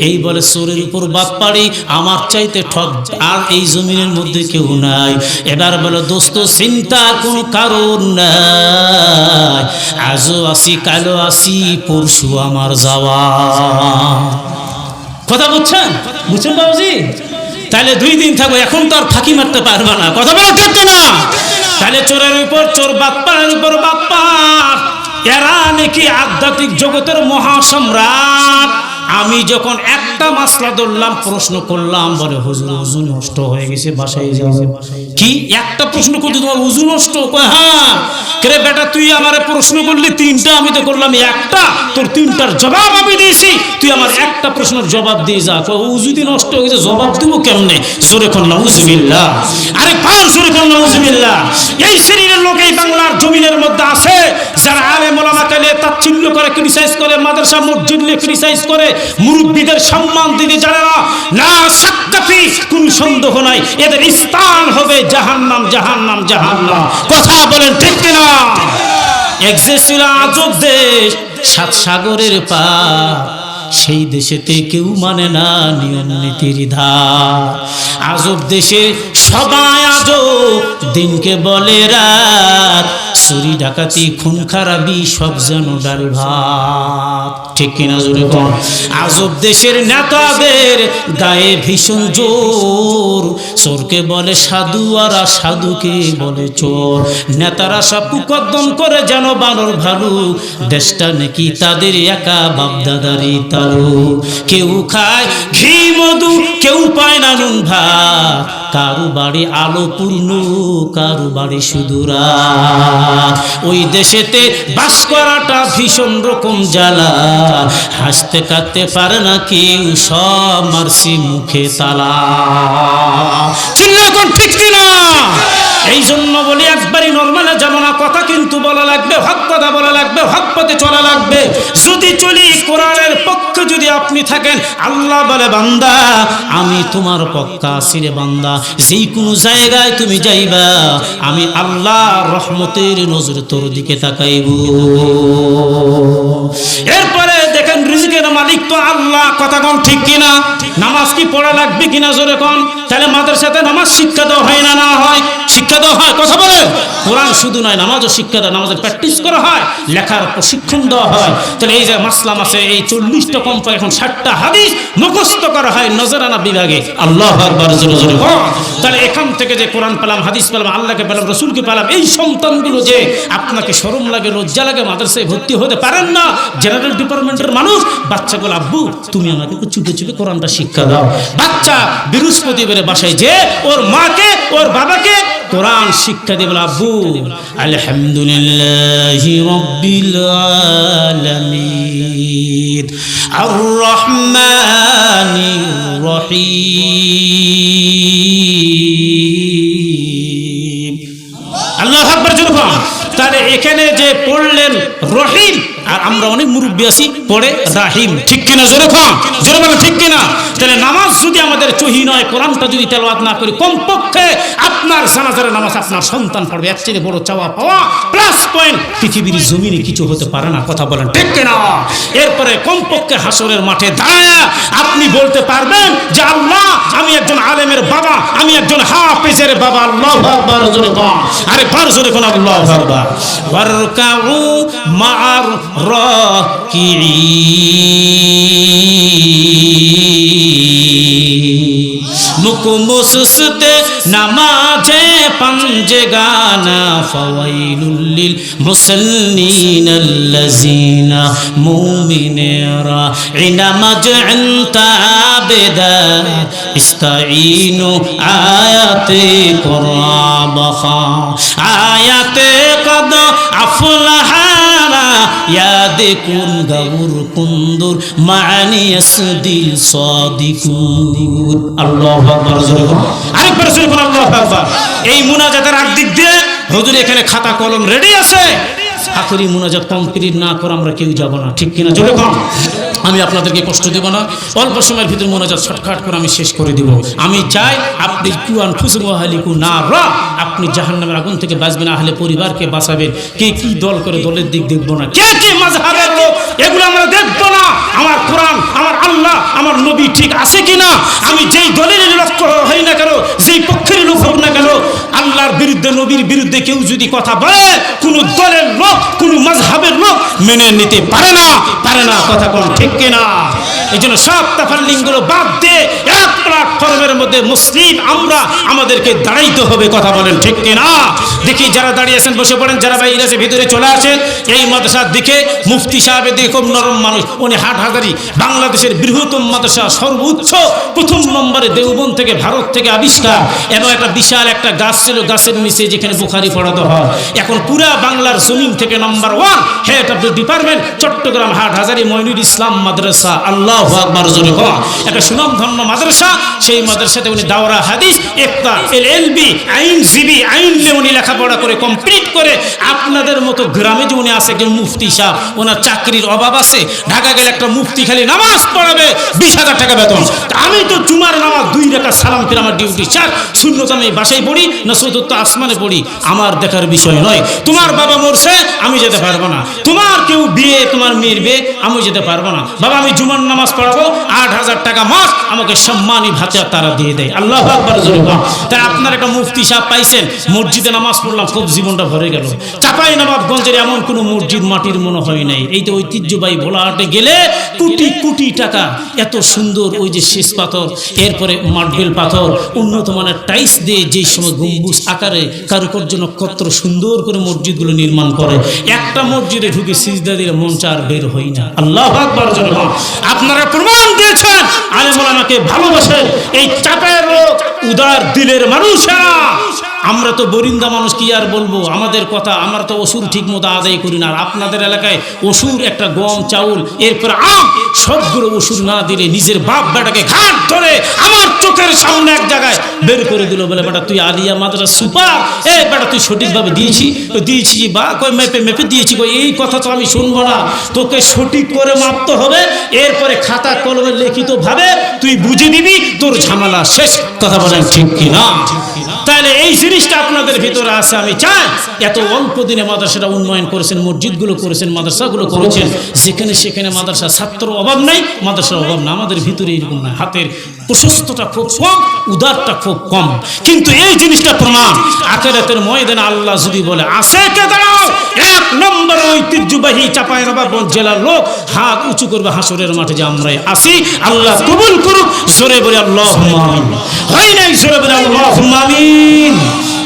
Speaker 1: এই বলে চোরের উপর বাপ পাড়ি, আমার চাইতে ঠক আর এই জমিনের মধ্যে কেউ নাই। এবার বলে দোস্ত চিন্তার কোনো কারণ নাই, আজও আসি কালও আসি, পরশু আমার যাওয়া। কথা বুঝছেন? বুঝছেন বাবুজি? তাহলে 2 দিন থাকবো, এখন তো আর ফাঁকি মারতে পারবে না। কথা বলো ঠিক না? তাহলে চোরের উপর চোর, বাপ্পার উপর বাপ্পা, এরা নাকি আধ্যাত্মিক জগতের মহাসম্রাট। আমি যখন একটা মাসলা ধরলাম, প্রশ্ন করলাম, বলে হুজুর ওযু নষ্ট হয়ে গেছে, বাসায় যাও। কি একটা প্রশ্ন করতে তোমার ওযু নষ্ট? কয় হ্যাঁ। কে বেটা তুই আমারে প্রশ্ন করলি 3টা, আমি তো করলাম একটা, তোর 3টার জবাব আমি দিয়েছি, তুই আমার একটা প্রশ্নের জবাব দিয়ে যা। কয় ওযু দি নষ্ট হয়ে গেছে, জবাব দেব কেমনে? জোরে কোন নাউজুবিল্লাহ। আরে পান জোরে কোন নাউজুবিল্লাহ। এই শ্রেণীর লোক এই বাংলার জমিনের মধ্যে আছে, যারা আলেম ওলামাকে নিয়ে তাচ্ছিল্য করে, ক্রিটিসাইজ করে, মাদ্রাসা মসজিদ নিয়ে ক্রিটিসাইজ করে, মুরব্বিদের সম্মান দিতে জানে না। না সাক্কাফি, কোন সন্দেহ নাই, এদের স্থান হবে জাহান্নাম, জাহান্নাম, জাহান্নাম। কথা বলেন ঠিক কিনা? এক যে ছিল আজব দেশ, 7 সাগরের পার, সেই দেশেতে কেউ মানে না নিয়ম নীতির ধার। আজব দেশে সবাই আজব, দিনকে বলে রাত, চুরি ডাকাতি খুন খারাপি সব যেন ডাল ভাত। ঠিক কিনা জোরে কোন? আজব দেশের নেতাদের গায়ে ভীষণ জোর, চোরকে বলে সাধু আর সাধুকে বলে চোর। নেতারা সব কুকদ্দম করে যেন বানর ভালু, দেশটা নাকি তাদের একা বাপদাদারি তালু। কেউ খায় ঘি মধু, কেউ পায় না নুন ভাত, কারু বাড়ি আলো পূর্ণ, কারু বাড়ি শুধু রাত। ওই দেশেতে বাস করাটা ভীষণ রকম জ্বালা, হাসতে কাঁদতে পারে না কেউ, সব মারছি মুখে তালা। চিল্লা কোন ঠিক কিনা? এই জন্য বলি একবারই নরমালে যাব না, কথা কিন্তু বলা লাগবে, হক কথা বলা লাগবে, হক পথে চলা লাগবে। যদি চলি কোরআনের পক্ষে যদি আপনি থাকেন, আল্লাহ বলে বান্দা আমি তোমার পক্ষে আছি রে বান্দা, যেই কোনো জায়গায় তুমি যাইবা আমি আল্লাহ রহমতের নজর তোর দিকে তাকাইব। এরপরে দেখেন রিজিকের মালিক তো আল্লাহ, কথা কোন ঠিক কিনা? নামাজ কি পড়া লাগবে কিনা জোরে কোন? তাহলে মাদ্রাসাতে নামাজ শিক্ষা দেওয়া হয় না? না হয়, শিক্ষা দেওয়া হয়, কথা বলে। কোরআন শুধু নয়, নামাজও শিক্ষা দেয়, নামাজের প্র্যাকটিস করা হয়, লেখার প্রশিক্ষণ দেওয়া হয়। তাহলে এই যে মাসলাম আছে, এই 40টা কম্প এখন 60টা হাদিস মুখস্থ করা হয় নজরানা বিভাগে। আল্লাহু আকবার জোরে জোরে বল। তাহলে এখান থেকে যে কোরআন পেলাম, হাদিস পেলাম, আল্লাহকে পেলাম, রসুলকে পেলাম, এই সন্তানগুলো যে আপনাকে শরম লাগে, লজ্জা লাগে, মাদ্রাসায় ভর্তি হতে পারেন না, জেনারেল ডিপার্টমেন্টের মানুষ, বাচ্চাগুলো আব্বু তুমি আমাকে চুপে চুপে কোরআনটা শিক্ষা দাও। বাচ্চা বৃহস্পতিবারে বাসায় যে ওর মাকে ওর বাবাকে কোরআন শিক্ষা দিয়ে বলে আব্বু আলহামদুলিল্লাহি রাব্বিল আলামিন আর রহমানির রহিম। আল্লাহু আকবার জোরে বল। তাহলে এখানে যে পড়লেন রহিম, আর আমরা অনেক মুরব্বী আছি পড়ে রাহিম, ঠিক কিনা জোরে খান, জোরে বলেন ঠিক কিনা? তাহলে নামাজ যদি আমাদের চহি নয়, কোরআনটা যদি তেলাওয়াত না করি, কমপক্ষে আপনার জানাজার নামাজ আপনার সন্তান পড়বে, এর চেয়ে বড় চাওয়া পাওয়া প্লাস পয়েন্ট পৃথিবীর জমিনে কিছু হতে পারে না, কথা বলেন ঠিক কিনা? এরপরে কমপক্ষে হাসরের মাঠে দাঁড়ায় আপনি বলতে পারবেন যে আল্লাহ আমি একজন আলেমের বাবা, আমি একজন হাফেজের বাবা। আল্লাহু আকবার জোরে বল, আরেকবার জোরে কোন আল্লাহু আকবার। ওয়ারকাউ মা'আর রাকিঈন, মুকমুসতে নামাজে পাঞ্জে গানা, ফাওয়াইলুল লিল মুসাল্লিন আল্লাযিনা মুমিনেরা ইনামাজ আনতাবেদা ইস্তাঈনু আয়াতে কুরআবাখা আয়াতে কদ আফলাহারা ইয়াদে কুন গাউর কুন্দুর মানি আসদিল সাদিকুন। আল্লাহু আকবার জোরে বল, আরেকবার জোরে বল আল্লাহু আকবার। এই মুনাজাতের আগ দিক দিয়ে হুজুর এখানে খাতা কলম রেডি আছে, আখরি মুনাজাত কমপ্লিট না করে আমরা কেউ যাব না, ঠিক কিনা জোরে বল। আমি আপনাদেরকে কষ্ট দেব না, অল্প সময়ের ভিতরে মোনাজাত শর্টকাট করে আমি শেষ করে দিব। আমি চাই আপনি কুয়ান ফুসুম ওয়াহালিকু নারা, আপনি জাহান্নামের আগুন থেকে বাঁচবেন, আহলে পরিবারকে বাঁচাবেন। কে কি দল করে দলের দিক দেখবো না, কে কি মাযহাবের লোক এগুলো আমরা দেখবো না। আমার কোরআন, আমার আল্লাহ, আমার নবী ঠিক আছে কিনা, আমি যেই দলের লক্ষ্য হই না কেন, যেই পক্ষের লোক হোক না কেন, আল্লাহর বিরুদ্ধে নবীর বিরুদ্ধে কেউ যদি কথা বলে, কোন দলের লোক কোন মাযহাবের লোক মেনে নিতে পারে না, কথা কোন ঠিক কিনা? এই জন্য সব তাফাল্লিংগুলো বাদ দিয়ে এক প্ল্যাটফর্মের মধ্যে মুসলিম আমরা আমাদেরকে দাঁড়াইতে হবে, কথা বলেন ঠিক কিনা? দেখি যারা দাঁড়িয়েছেন বসে পড়েন, যারা বাইরে আছে ভিতরে চলে আসেন। এই মাদ্রাসার দিকে মুফতি সাহেবের দিকে খুব নরম মানুষ, উনি হাটহাজারী বাংলাদেশের বৃহত্তম মাদ্রাসা, সর্বোচ্চ প্রথম নম্বরে দেওবন্দ থেকে ভারত থেকে আবিষ্কার, এবং একটা বিশাল একটা গাছ ছিল, গাছের নিচে যেখানে বুখারি পড়াতে হয়। এখন পুরা বাংলার জমিন থেকে number 1 head of the department Chittagong Hathazari Moinul Islam মাদ্রাসা। আল্লাহু আকবার জোরে বল। একটা সুনামধন্য মাদ্রাসা, সেই মাদ্রাসাতে উনি দাওরা হাদিস, ইফতা, এলএলবি, আইনজীবী, আইন নিয়ে উনি লেখাপড়া করে কমপ্লিট করে, আপনাদের মতো গ্রামে যে উনি আছে একজন মুফতি সাহেব, ওনার চাকরির অভাব আছে, ঢাকা গেলে একটা মুফতি খালি নামাজ পড়াবে 20,000 টাকা বেতন। আমি তো জুমার নামাজ 2 রাকাত সালাম ফিরে আমার ডিউটি, চার সুন্নত আমি বাসায় পড়ি না চতুর্থ আসমানে পড়ি, আমার দেখার বিষয় নয়। তোমার বাবা মরছে আমি যেতে পারবো না, তোমার কেউ বিয়ে, তোমার মেয়ের বিয়ে আমি যেতে পারবো না, বাবা আমি জুমার নামাজ পড়াবো 8,000 টাকা মাস আমাকে সম্মানী ভাতা তারা দিয়ে দেয়। আল্লাহু আকবার জোরে বল। তাই আপনার একটা মুফতি সাহেব পাইছেন, মসজিদে নামাজ পড়লাম, খুব জীবনটা ভরে গেল। চাপাই নবাবগঞ্জের এমন কোনো মসজিদ মাটির মনে হয় নাই। এই তো ঐতিহ্যবাহী ভোলাহাটে গেলে কোটি কোটি টাকা, এত সুন্দর ওই যে শেষ পাথর, এরপরে মার্বেল পাথর, উন্নত মানের টাইলস দিয়ে যে সময় গম্বুজ আকারে কারুকার্য নক্ষত্র সুন্দর করে মসজিদগুলো নির্মাণ করে, একটা মসজিদে ঢুকে সিজদা দিলে মন চার বের হই না। আল্লাহু আকবার জোরে বল। আপনারা প্রমাণ দিয়েছেন আলেম ওলামাকে ভালোবাসেন, এই চাপের লোক উদার দিলের মানুষেরা আমরা তো বরিন্দা মানুষ, কি আর বলবো আমাদের কথা, আমরা তো ওসুর ঠিক মতো আদায় করি না। আর আপনাদের এলাকায় ওসুর একটা গম চাউল এরপর আম সবগুলো ওসুর না দিলে নিজের বাপ বেটাকে ঘাট ধরে আমার চোখের সামনে এক জায়গায় বের করে দিল, বলে বেটা তুই আলিয়া মাদ্রাসা সুপার, এই বেটা তুই সঠিকভাবে দিয়েছি বা কই মেপে মেপে দিয়েছি, কই এই কথা তো আমি শুনবো না, তোকে সঠিক করে মাপতে হবে, এরপরে খাতা কলমে লিখিত ভাবে তুই বুঝে দিবি, তোর ঝামেলা শেষ। কথা বলেন ঠিক কি না? তাহলে এই জিনিসটা আপনাদের ভিতরে আছে। আমি চাই এত অল্প দিনে মাদ্রাসাটা উন্নয়ন করেছেন, মসজিদগুলো করেছেন, মাদ্রাসাগুলো করেছেন, যেখানে সেখানে মাদ্রাসা ছাত্র অভাব নাই, মাদ্রাসার অভাব না, আমাদের ভিতরে এরকম না। হাতের প্রশস্তটা খুব কম, উদারটা খুব কম, কিন্তু এই জিনিসটা প্রমাণ আখিরাতের ময়দানে আল্লাহ যদি বলে আসে কে দাঁড়াও, এক নম্বর ঐতিহ্যবাহী চাঁপাইনবাবগঞ্জ জেলার লোক হাত উঁচু করবে হাসরের মাঠে যে আমরাই আসি। আল্লাহ কবুল করুক, জোরে বলে আল্লাহুম্মা আমিন। হয় নাই, জোরে বলে আল্লাহুম্মা আমিন।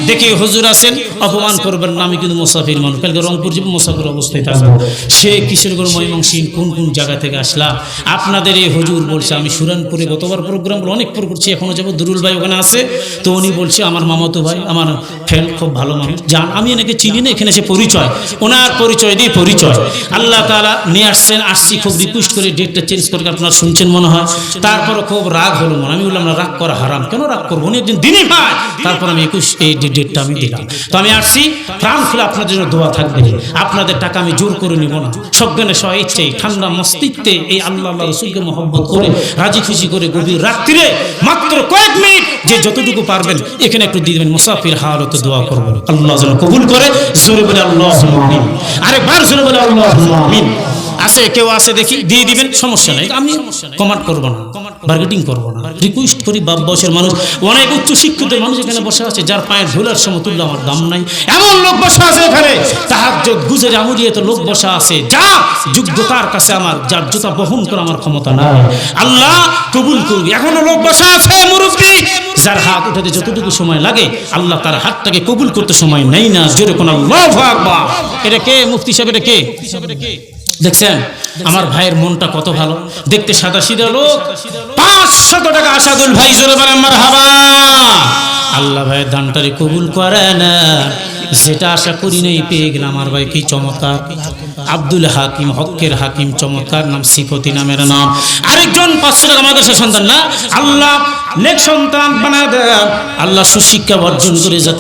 Speaker 1: দেখি হুজুর আছেন, অপমান করবেন না, আমি কিন্তু মুসাফির মানুষ, কালকে রংপুর যাব, মুসাফির অবস্থায় থাকবো। সে কিশোরগঞ্জ ময়মনসিংহ কোন কোন জায়গা থেকে আসলাম, আপনাদের এই হুজুর বলছে আমি সুরানপুরে গতবার প্রোগ্রামগুলো অনেক পর করছি, এখনো যাবো। দুরুল ভাই ওখানে আছে, তো উনি বলছে আমার মামাতো ভাই, আমার ফ্রেন্ড, খুব ভালো মানুষ, যান আমি এনেকে চিনি না, এখানে সে পরিচয়, ওনার পরিচয় দিয়ে পরিচয় আল্লাহ তাআলা নিয়ে আসছেন। আসছি খুব রিকোয়েস্ট করে ডেটটা চেঞ্জ করে, আপনারা শুনছেন মনে হয়। তারপরে খুব রাগ হলো মনে, আমি বললাম না রাগ করা হারাম, কেন রাগ করবো, উনি একদিন দিনই ভাই। তারপর আমি 21 এই ডেটটা আমি দিলাম। তো আমি আসছি, প্রাণ খুলে আপনাদের জন্য দোয়া থাকবে, আপনাদের টাকা আমি জোর করে নিব না, সজ্ঞানে সহ ইচ্ছাই ঠান্ডা মস্তিষ্কে এই আল্লাহ রসুলকে মহব্বত করে রাজি খুশি করে গভীর রাত্রিরে মাত্র কয়েক মিনিট যে যতটুকু পারবেন এখানে একটু দিয়ে দেবেন, মুসাফির হালতে দোয়া করবেন, আল্লাহ যেন কবুল করে। জোরে বলে আল্লাহুম্মা আমিন, আরেকবার জোরে বলে আল্লাহুম্মা আমিন। আছে কেউ আছে দেখি, দিয়ে দিবেন, সমস্যা নেই, আমি কমান্ড করবো না, বার্গেটিং করবো না, রিকোয়েস্ট করি। বাপ বয়সের মানুষ, অনেক উচ্চ শিক্ষিত মানুষ এখানে বসে আছে, যার পায়ের ধুলার সমতুল্য আমার দাম নাই, এমন লোক বসে আছে এখানে, তাহাজ্জুদ গুজরে আমুলিয়ে তো লোক বসা আছে, যা যোগ্যতার কাছে আমার, যার জুতা বহন করা আমার ক্ষমতা নাই, আল্লাহ কবুল করবি। এখনো লোক বসা আছে মুরব্বী, যার হাত উঠাতে যতটুকু সময় লাগে আল্লাহ তার হাতটাকে কবুল করতে সময় নেই না। জোরে কোন আল্লাহু আকবার। এটা কে মুফতি সাহেব? এটা কে? দেখছেন আমার ভাইয়ের মনটা কত ভালো, দেখতে সাদা সিধা লোক, 500 টাকা আসাদুল ভাই, জোরে বলেন মারহাবা। আল্লাহ ভাইয়ের দানটারে কবুল করেন, যেটা আশা করি নাই পেয়ে গেলাম। আমার ভাই কি চমৎকার, আব্দুল হাকিম, হকের হাকিম, চমৎকার নাম, সিফতি নামের নাম। আরেকজন 500 টাকা মাদ্রাসা সন্তান, না আল্লাহ নেক সন্তান বানায় দেন, আল্লাহ সুশিক্ষা অর্জন করে যাতে